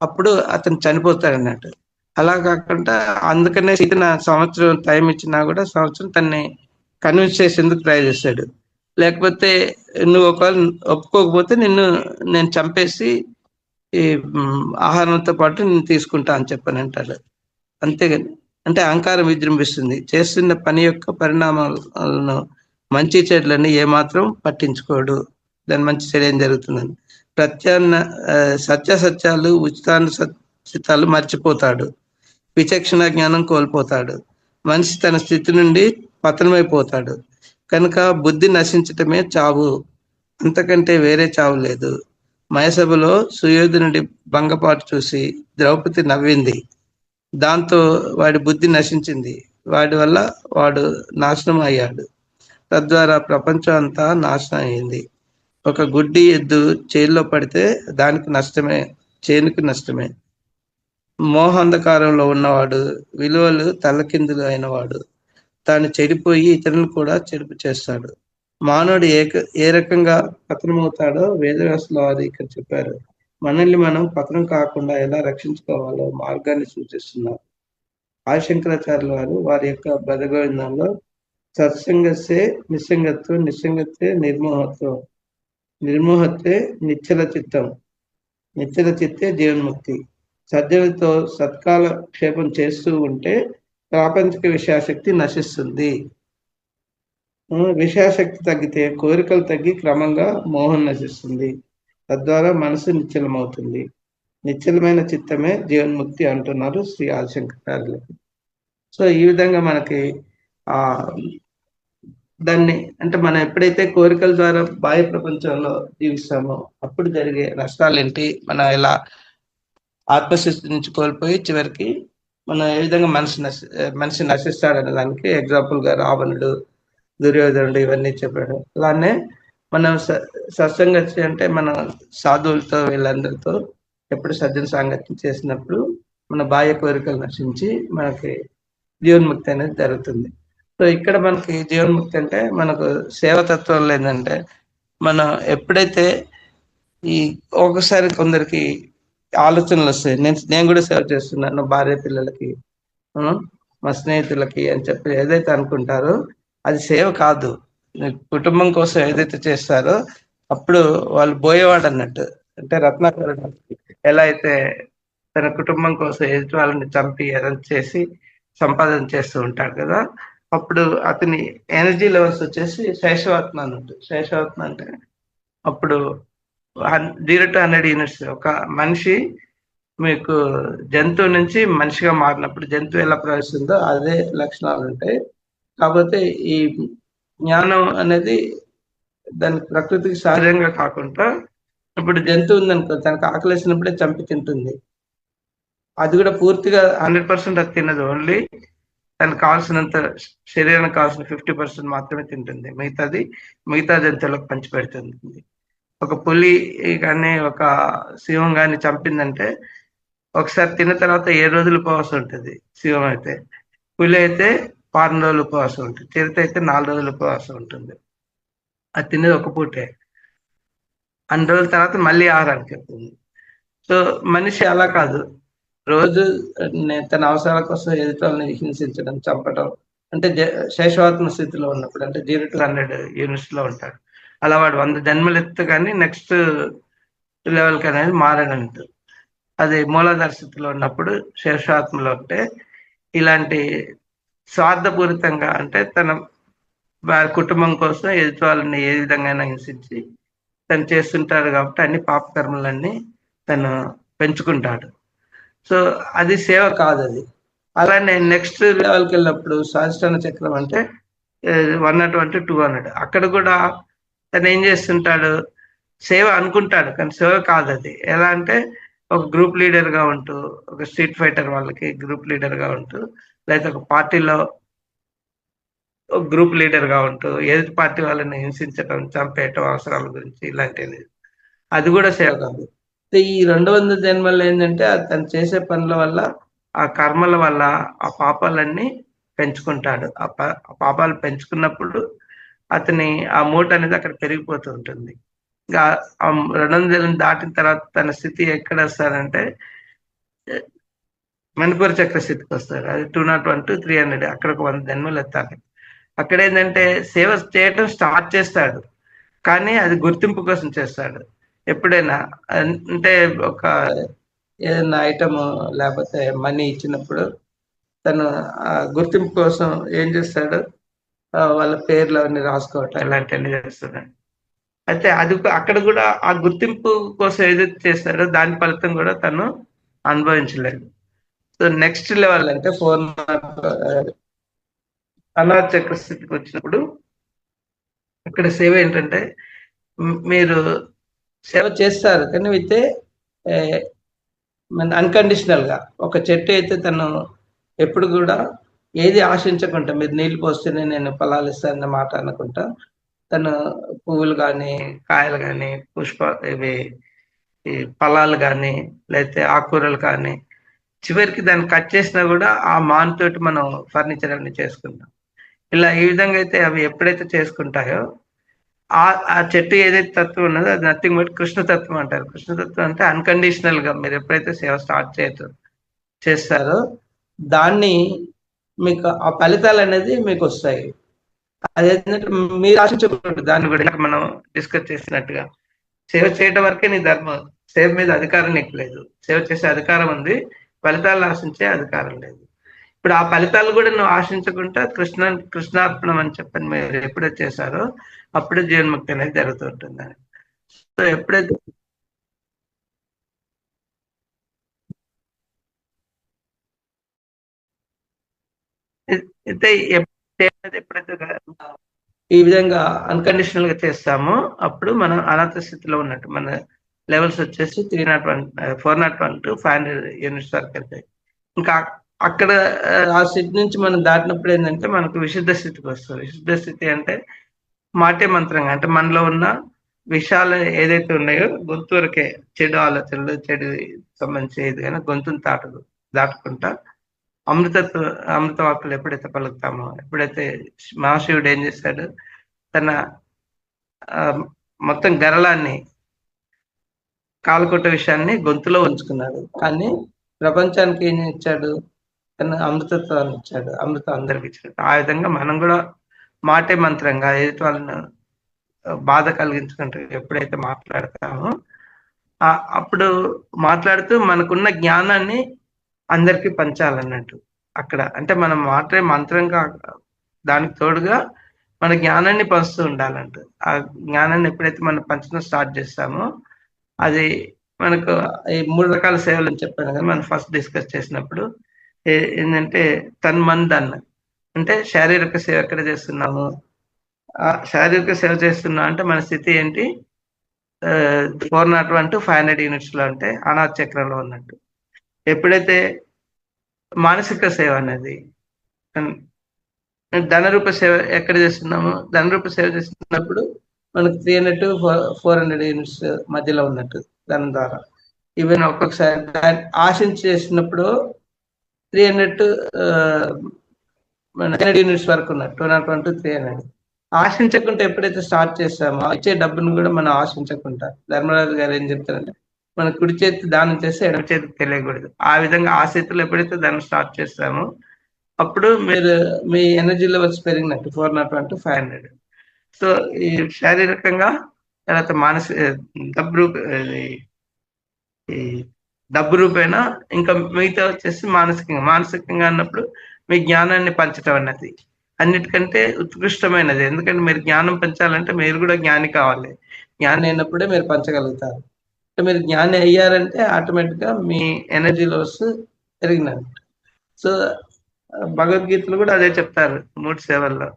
అప్పుడు అతను చనిపోతాడు అన్నట్టు. అలా కాకుండా అందుకనే సీత సంవత్సరం టైం ఇచ్చినా కూడా సంవత్సరం తన్ని కన్విన్స్ చేసేందుకు ట్రై చేస్తాడు. లేకపోతే నువ్వు ఒకవేళ ఒప్పుకోకపోతే నేను చంపేసి ఈ ఆహారంతో పాటు నేను తీసుకుంటా అని చెప్పని అంటాడు. అంతేగాని అంటే అహంకారం విజృంభిస్తుంది. చేస్తున్న పని యొక్క పరిణామాలను, మంచి చెడులని ఏమాత్రం పట్టించుకోడు. దాని మంచి చెడు ఏం జరుగుతుందని సత్యాలు ఉచితాలు మర్చిపోతాడు. విచక్షణ జ్ఞానం కోల్పోతాడు. మనిషి తన స్థితి నుండి పతనమైపోతాడు. కనుక బుద్ధి నశించటమే చావు, అంతకంటే వేరే చావు లేదు. మయసభలో సుయోధనుడి భంగపాటు చూసి ద్రౌపది నవ్వింది. దాంతో వాడి బుద్ధి నశించింది. వాడి వల్ల వాడు నాశనం అయ్యాడు. తద్వారా ప్రపంచం అంతా నాశనం అయింది. ఒక గుడ్డి ఎద్దు చేనులో పడితే దానికి నష్టమే, చేనుకు నష్టమే. మోహాంధకారంలో ఉన్నవాడు, విలువలు తలకిందులు అయినవాడు, తాను చెడిపోయి ఇతరులను కూడా చెడుపు చేస్తాడు. మానవుడు ఏ రకంగా పతనమవుతాడో వేదవ్యాసుల వారు ఇక్కడ చెప్పారు. మనల్ని మనం పతనం కాకుండా ఎలా రక్షించుకోవాలో మార్గాన్ని సూచిస్తున్నారు. ఆదిశంకరాచార్యుల వారు వారి యొక్క భజగోవిందంలో సత్సంగస్సే నిస్సంగత్వం, నిస్సంగత్తే నిర్మోహత్వం, నిర్మోహత్తే నిశ్చల చిత్తం, నిశ్చల చిత్తే జీవన్ముక్తి. సజ్జలతో సత్కాల క్షేపం చేస్తూ ఉంటే ప్రాపంచిక విషయాశక్తి నశిస్తుంది. విషయాశక్తి తగ్గితే కోరికలు తగ్గి క్రమంగా మోహం నశిస్తుంది. తద్వారా మనసు నిశ్చలమవుతుంది. నిశ్చలమైన చిత్తమే జీవన్ముక్తి అంటున్నారు శ్రీ ఆదిశంకరాచార్యులు. సో ఈ విధంగా మనకి ఆ దాన్ని అంటే మనం ఎప్పుడైతే కోరికల ద్వారా బాహ్య ప్రపంచంలో జీవిస్తామో అప్పుడు జరిగే నష్టాలు ఏంటి, మనం ఎలా ఆత్మశక్తి నుంచి కోల్పోయి చివరికి మనం ఏ విధంగా మనిషి నశిస్తాడనే దానికి ఎగ్జాంపుల్ గా రావణుడు, దుర్యోధనుడు ఇవన్నీ చెప్పాడు. అలానే మనం సత్సంగతి అంటే మన సాధువులతో వీళ్ళందరితో ఎప్పుడు సజ్జన సాంగత్యం చేసినప్పుడు మన బాహ్య కోరికలు నశించి మనకి జీవన్ముక్తి అనేది జరుగుతుంది. సో ఇక్కడ మనకి జీవన్ముక్తి అంటే మనకు సేవతత్వంలో ఏంటంటే మనం ఎప్పుడైతే ఈ ఒకసారి కొందరికి ఆలోచనలు వస్తాయి, నేను కూడా సేవ చేస్తున్నాను భార్య పిల్లలకి, మా స్నేహితులకి అని చెప్పి ఏదైతే అనుకుంటారో అది సేవ కాదు. కుటుంబం కోసం ఏదైతే చేస్తారో అప్పుడు వాళ్ళు పోయేవాడు అన్నట్టు. అంటే రత్నాకరుడు ఎలా అయితే తన కుటుంబం కోసం ఎదుటి వాళ్ళని చంపి ఏదైనా చేసి సంపాదన చేస్తూ ఉంటాడు కదా, అప్పుడు అతని ఎనర్జీ లెవెల్స్ వచ్చేసి శేషవాత్మ అన్నట్టు. శేషవాత్మ అంటే అప్పుడు 0 to 100 యూనిట్స్. ఒక మనిషి మీకు జంతువు నుంచి మనిషిగా మారినప్పుడు జంతువు ఎలా ప్రవేశిస్తుందో అదే లక్షణాలు ఉంటాయి. కాకపోతే ఈ జ్ఞానం అనేది దాని ప్రకృతికి సహజంగా కాకుండా ఇప్పుడు జంతువు ఉందనుకో, తనకు ఆకలేసినప్పుడే చంపి తింటుంది. అది కూడా పూర్తిగా 100% అది తినదు. ఓన్లీ తనకు కావాల్సినంత, శరీరానికి కావాల్సిన 50% మాత్రమే తింటుంది. మిగతా జంతువులకు పంచిపెడుతుంది. ఒక పులి కానీ ఒక సింహం కానీ చంపిందంటే ఒకసారి తిన్న తర్వాత 7 రోజులు ఉపవాసం ఉంటుంది సింహం అయితే. పులి అయితే 4 రోజులు ఉపవాసం ఉంటుంది. చిరుత అయితే 4 రోజులు ఉపవాసం ఉంటుంది. అది తినేది ఒక పూటే. 2 రోజుల తర్వాత మళ్ళీ ఆహారానికి వెళ్తుంది. సో మనిషి అలా కాదు, రోజు తన అవసరాల కోసం ఎదుటి వాళ్ళని హింసించడం, చంపడం, అంటే శేషవాత్మ స్థితిలో ఉన్నప్పుడు అంటే 0 to 100 యూనిట్స్ లో ఉంటాడు. అలా వాడు 100 జన్మలు ఎత్తు కానీ నెక్స్ట్ లెవెల్కి అనేది మారడంటు. అది మూలాధార స్థితిలో ఉన్నప్పుడు శేషాత్మలో ఉంటే ఇలాంటి స్వార్థపూరితంగా అంటే తన వారి కుటుంబం కోసం ఎదుటి వాళ్ళని ఏ విధంగా హింసించి తను చేస్తుంటాడు కాబట్టి అన్ని పాపకర్మలన్నీ తను పెంచుకుంటాడు. సో అది సేవ కాదు అది. అలానే నెక్స్ట్ లెవెల్కి వెళ్ళినప్పుడు స్వాధిష్టాన చక్రం అంటే 101 to 200 అక్కడ కూడా తను ఏం చేస్తుంటాడు, సేవ అనుకుంటాడు కానీ సేవ కాదు అది. ఎలా అంటే ఒక గ్రూప్ లీడర్ గా ఉంటూ, ఒక స్ట్రీట్ ఫైటర్ వాళ్ళకి గ్రూప్ లీడర్ గా ఉంటూ, లేదా ఒక పార్టీలో ఒక గ్రూప్ లీడర్ గా ఉంటూ ఎదుటి పార్టీ వాళ్ళని హింసించడం, చంపేయటం, అవసరాల గురించి ఇలాంటివి, అది కూడా సేవ కాదు. ఈ 200 జన్మల్లో ఏంటంటే తను చేసే పనుల వల్ల ఆ కర్మల వల్ల ఆ పాపాలన్నీ పెంచుకుంటాడు. ఆ పాపాలు పెంచుకున్నప్పుడు అతని ఆ మూట అనేది అక్కడ పెరిగిపోతూ ఉంటుంది. ఇంకా ఆ 200 దాటిన తర్వాత తన స్థితి ఎక్కడ వస్తారంటే మణిపూర్ చక్ర స్థితికి వస్తారు. అది 201 to 300 అక్కడ ఒక 100 జన్మలు ఎత్తాలి. అక్కడ ఏంటంటే సేవ చేయటం స్టార్ట్ చేస్తాడు కానీ అది గుర్తింపు కోసం చేస్తాడు. ఎప్పుడైనా అంటే ఒక ఏదైనా ఐటమ్ లేకపోతే మనీ ఇచ్చినప్పుడు తను గుర్తింపు కోసం ఏం చేస్తాడు, వాళ్ళ పేర్లు అవన్నీ రాసుకోవటం ఇలాంటివన్నీ చేస్తాడు. అయితే అది అక్కడ కూడా ఆ గుర్తింపు కోసం ఏదైతే చేస్తాడో దాని ఫలితం కూడా తను అనుభవించలేదు. సో నెక్స్ట్ లెవెల్ అంటే 4 అనాథ చక్ర స్థితికి వచ్చినప్పుడు అక్కడ సేవ ఏంటంటే మీరు సేవ చేస్తారు కానీ అయితే అన్కండిషనల్ గా ఒక చెట్టు అయితే తను ఎప్పుడు కూడా ఏది ఆశించకుండా మీరు నీళ్ళు పోస్తేనే నేను ఫలాలు ఇస్తానన్న మాట అనుకుంటా తను పువ్వులు కానీ కాయలు కానీ ఇవి ఈ ఫలాలు కానీ లేకపోతే ఆకుకూరలు కానీ చివరికి దాన్ని కట్ చేసినా కూడా ఆ మాన్తోటి మనం ఫర్నిచర్ అన్ని చేసుకుంటాం. ఇలా ఈ విధంగా అయితే అవి ఎప్పుడైతే చేసుకుంటాయో ఆ చెట్టు ఏదైతే తత్వం ఉన్నదో అది నథింగ్ బట్ కృష్ణతత్వం అంటారు. కృష్ణతత్వం అంటే అన్కండిషనల్ గా మీరు ఎప్పుడైతే సేవ స్టార్ట్ చేస్తారో దాన్ని మీకు ఆ ఫలితాలు అనేది మీకు వస్తాయి. అదేంటంటే మీరు ఆశించకూడదు. దాన్ని కూడా మనం డిస్కస్ చేసినట్టుగా సేవ చేయడం వరకే నీ ధర్మం. సేవ మీద అధికారం నీకు లేదు. సేవ చేసే అధికారం ఉంది, ఫలితాలను ఆశించే అధికారం లేదు. ఇప్పుడు ఆ ఫలితాలు కూడా నువ్వు ఆశించకుండా కృష్ణార్పణం అని చెప్పని మీరు ఎప్పుడైతే చేశారో అప్పుడే జీవన్ముక్తి అనేది జరుగుతుంటుంది. సో ఎప్పుడైతే అయితే ఎప్పుడైతే ఈ విధంగా అన్కండిషనల్ గా చేస్తామో అప్పుడు మనం అనాథ స్థితిలో ఉన్నట్టు. మన లెవెల్స్ వచ్చేసి 301 401 to 500 యూనిట్స్ వరకు వెళ్తాయి. ఇంకా అక్కడ ఆ స్థితి నుంచి మనం దాటినప్పుడు ఏంటంటే మనకు విశుద్ధ స్థితికి వస్తుంది. విశుద్ధ స్థితి అంటే మాటే మంత్రంగా అంటే మనలో ఉన్న విషయాలు ఏదైతే ఉన్నాయో గొంతు వరకే, చెడు ఆలోచనలు, చెడు సంబంధించి ఏది కానీ గొంతును దాటుకుంటా అమృత వాక్కులు ఎప్పుడైతే పలుకుతామో, ఎప్పుడైతే మహాశివుడు ఏం చేశాడు, తన మొత్తం గరళాన్ని కాలకొట్ట విషయాన్ని గొంతులో ఉంచుకున్నాడు. కానీ ప్రపంచానికి ఏం ఇచ్చాడు, తన అమృతత్వాన్ని ఇచ్చాడు. అమృతం అందరికి ఇచ్చాడు. ఆ విధంగా మనం కూడా మాటే మంత్రంగా ఎదుటి వాళ్ళని బాధ కలిగించుకుంటూ ఎప్పుడైతే మాట్లాడతామో అప్పుడు మాట్లాడుతూ మనకున్న జ్ఞానాన్ని అందరికీ పంచాలన్నట్టు. అక్కడ అంటే మనం మాట్లాడే మంత్రంగా దానికి తోడుగా మన జ్ఞానాన్ని పంచుతూ ఉండాలంట. ఆ జ్ఞానాన్ని ఎప్పుడైతే మనం పంచడం స్టార్ట్ చేస్తామో అది మనకు ఈ 3 రకాల సేవలు అని చెప్పాను కదా మనం ఫస్ట్ డిస్కస్ చేసినప్పుడు. ఏంటంటే తన్ మన్ ధన్ అంటే శారీరక సేవ ఎక్కడ చేస్తున్నాము, శారీరక సేవ చేస్తున్నా అంటే మన స్థితి ఏంటి, 401 to 500 యూనిట్స్ లో అంటే అనాథ చక్రంలో ఉన్నట్టు. ఎప్పుడైతే మానసిక సేవ అనేది ధనరూప సేవ ఎక్కడ చేస్తున్నాము, ధనరూప సేవ చేస్తున్నప్పుడు మనకు 300 to 400 యూనిట్స్ మధ్యలో ఉన్నట్టు ధనం ద్వారా. ఈవెన్ ఒక్కొక్కసారి ఆశించి చేసినప్పుడు 300 to 300 యూనిట్స్ వరకు ఉన్నట్టు 201 to 300. ఆశించకుండా ఎప్పుడైతే స్టార్ట్ చేస్తామో ఇచ్చే డబ్బును కూడా మనం ఆశించకుండా, ధర్మరాజు గారు ఏం చెప్తారంటే మన కుడి చేతి దానం చేస్తే ఎడమ చేతికి తెలియకూడదు. ఆ విధంగా ఆ స్థితిలో ఎప్పుడైతే దాన్ని స్టార్ట్ చేస్తామో అప్పుడు మీరు మీ ఎనర్జీ లెవెల్స్ పెరిగినట్టు 401 టు 500. సో ఈ శారీరకంగా తర్వాత మానసిక డబ్బు ఇది ఈ డబ్బు రూపేణా ఇంకా మిగతా వచ్చేసి మానసికంగా అన్నప్పుడు మీ జ్ఞానాన్ని పంచడం అన్నది అన్నిటికంటే ఉత్కృష్టమైనది. ఎందుకంటే మీరు జ్ఞానం పంచాలంటే మీరు కూడా జ్ఞాని కావాలి. జ్ఞాని అయినప్పుడే మీరు పంచగలుగుతారు. మీరు జ్ఞాని అయ్యారంటే ఆటోమేటిక్గా మీ ఎనర్జీ లెవెల్స్ పెరిగినట్టు. సో భగవద్గీతలు కూడా అదే చెప్తారు 3 సేవల్లో.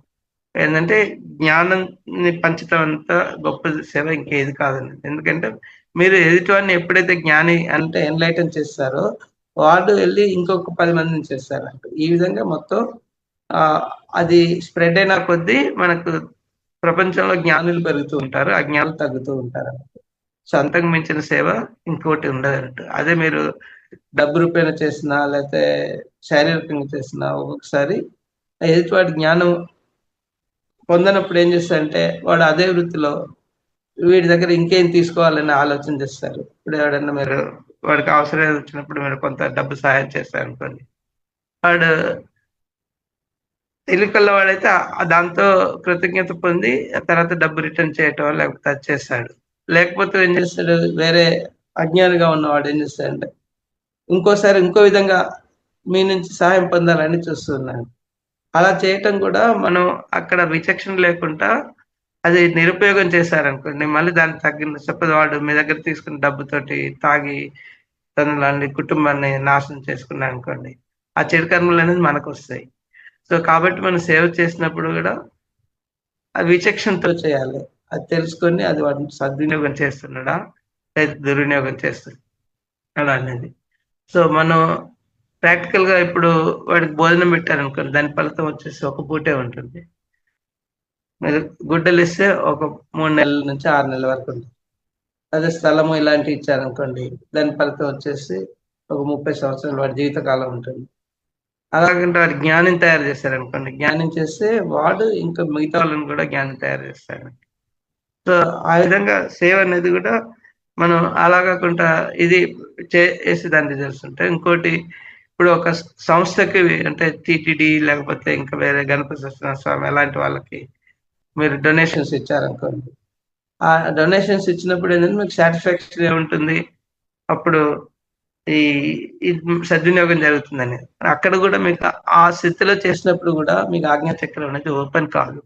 ఏంటంటే జ్ఞానాన్ని పంచడం అంత గొప్ప సేవ ఇంకేది కాదండి. ఎందుకంటే మీరు ఎదుటివాడిని ఎప్పుడైతే జ్ఞాని అంటే ఎన్లైటన్ చేస్తారో వాడు వెళ్ళి ఇంకొక 10 మందిని చేస్తారంట. ఈ విధంగా మొత్తం అది స్ప్రెడ్ అయిన కొద్దీ మనకు ప్రపంచంలో జ్ఞానులు పెరుగుతూ ఉంటారు, అజ్ఞానులు తగ్గుతూ ఉంటారు. సో అంతకు మించిన సేవ ఇంకోటి ఉండదంట. అదే మీరు డబ్బు రూపేణ చేసినా లేకపోతే శారీరకంగా చేసినా ఒక్కొక్కసారి ఎదుటివాడి జ్ఞానం పొందనప్పుడు ఏం చేస్తారంటే వాడు అదే వృత్తిలో వీడి దగ్గర ఇంకేం తీసుకోవాలని ఆలోచన చేస్తారు. ఇప్పుడు ఎవడన్నా మీరు వాడికి అవసరం వచ్చినప్పుడు మీరు కొంత డబ్బు సహాయం చేస్తారు అనుకోండి, వాడు తెలివికల్ల వాడైతే దాంతో కృతజ్ఞత పొంది ఆ తర్వాత డబ్బు రిటర్న్ చేయటం లేకపోతే అది చేస్తాడు. లేకపోతే ఏం చేస్తాడు, వేరే అజ్ఞానిగా ఉన్నవాడు ఏం చేస్తాడంటే ఇంకోసారి ఇంకో విధంగా మీ నుంచి సహాయం పొందాలని చూస్తున్నాడు. అలా చేయటం కూడా మనం అక్కడ విచక్షణ లేకుండా అది నిరుపయోగం చేశారనుకోండి, మళ్ళీ దానికి తగ్గిన సపోజ్ వాడు మీ దగ్గర తీసుకున్న డబ్బుతోటి తాగి తనలాంటి కుటుంబాన్ని నాశనం చేసుకున్నాడు అనుకోండి, ఆ చెడు కర్మలు అనేది మనకు వస్తాయి. సో కాబట్టి మనం సేవ చేసినప్పుడు కూడా ఆ విచక్షణతో చేయాలి. అది తెలుసుకొని అది వాటిని సద్వినియోగం చేస్తున్నాడా లేదా దుర్వినియోగం చేస్తున్నాడా అనేది. సో మనం ప్రాక్టికల్ గా ఇప్పుడు వాడికి భోజనం పెట్టారనుకోండి, దాని ఫలితం వచ్చేసి ఒక పూటే ఉంటుంది. మీరు గుడ్డలు ఇస్తే ఒక 3 నెలల నుంచి 6 నెలల వరకు ఉంటుంది. అదే స్థలము ఇలాంటివి ఇచ్చారనుకోండి, దాని ఫలితం వచ్చేసి ఒక 30 సంవత్సరాలు వాడి జీవితకాలం ఉంటుంది. అలాగంటే వాడి జ్ఞానం తయారు చేశారనుకోండి, జ్ఞానం చేస్తే వాడు ఇంకా మిగతా వాళ్ళని కూడా జ్ఞానం తయారు చేస్తాడు. సో ఆ విధంగా సేవ అనేది కూడా మనం అలా కాకుండా ఇది చేసి దాని రిజల్ట్స్ ఉంటాయి. ఇంకోటి ఇప్పుడు ఒక సంస్థకి అంటే టిటిడి లేకపోతే ఇంకా వేరే గణపతి సత్యనారాయణ స్వామి అలాంటి వాళ్ళకి మీరు డొనేషన్స్ ఇచ్చారనుకోండి, ఆ డొనేషన్స్ ఇచ్చినప్పుడు ఏంటంటే మీకు సాటిస్ఫాక్షన్ ఏముంటుంది, అప్పుడు ఈ సద్వినియోగం జరుగుతుందని. అక్కడ కూడా మీకు ఆ స్థితిలో చేసినప్పుడు కూడా మీకు ఆజ్ఞా చక్రం అనేది ఓపెన్ కాదు.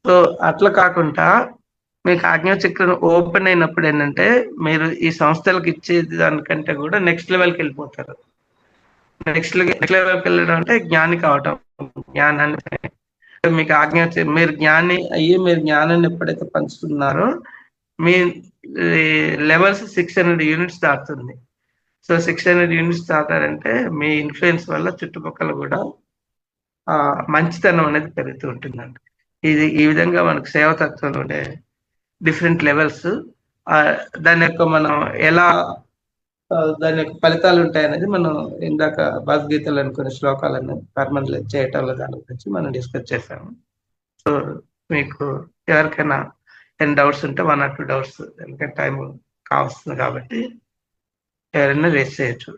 సో అట్లా కాకుండా మీకు ఆజ్ఞా చక్రం ఓపెన్ అయినప్పుడు ఏంటంటే మీరు ఈ సంస్థలకు ఇచ్చేది దానికంటే కూడా నెక్స్ట్ లెవెల్కి వెళ్ళిపోతారు. నెక్స్ట్ లెవెల్కి వెళ్ళడం అంటే జ్ఞాని కావటం. జ్ఞానాన్ని మీకు మీరు జ్ఞాని అయ్యి మీరు జ్ఞానాన్ని ఎప్పుడైతే పంచుతున్నారో మీ లెవెల్స్ 600 యూనిట్స్ దాటుతుంది. సో 600 యూనిట్స్ దాటారంటే మీ ఇన్ఫ్లుయెన్స్ వల్ల చుట్టుపక్కల కూడా మంచితనం అనేది పెరుగుతూ ఉంటుందండి. ఈ విధంగా మనకు సేవతత్వంలో ఉండే డిఫరెంట్ లెవెల్స్, దాని యొక్క మనం ఎలా దాని యొక్క ఫలితాలు ఉంటాయనేది మనం ఇందాక భగవద్గీతలో కొన్ని శ్లోకాలను కర్మలు చేయటంలో దాని గురించి మనం డిస్కస్ చేసాము. సో మీకు ఎవరికైనా 10 డౌట్స్ ఉంటే 1 or 2 డౌట్స్ ఎందుకంటే టైం కావస్తుంది కాబట్టి ఎవరైనా రేస్ చేయొచ్చు.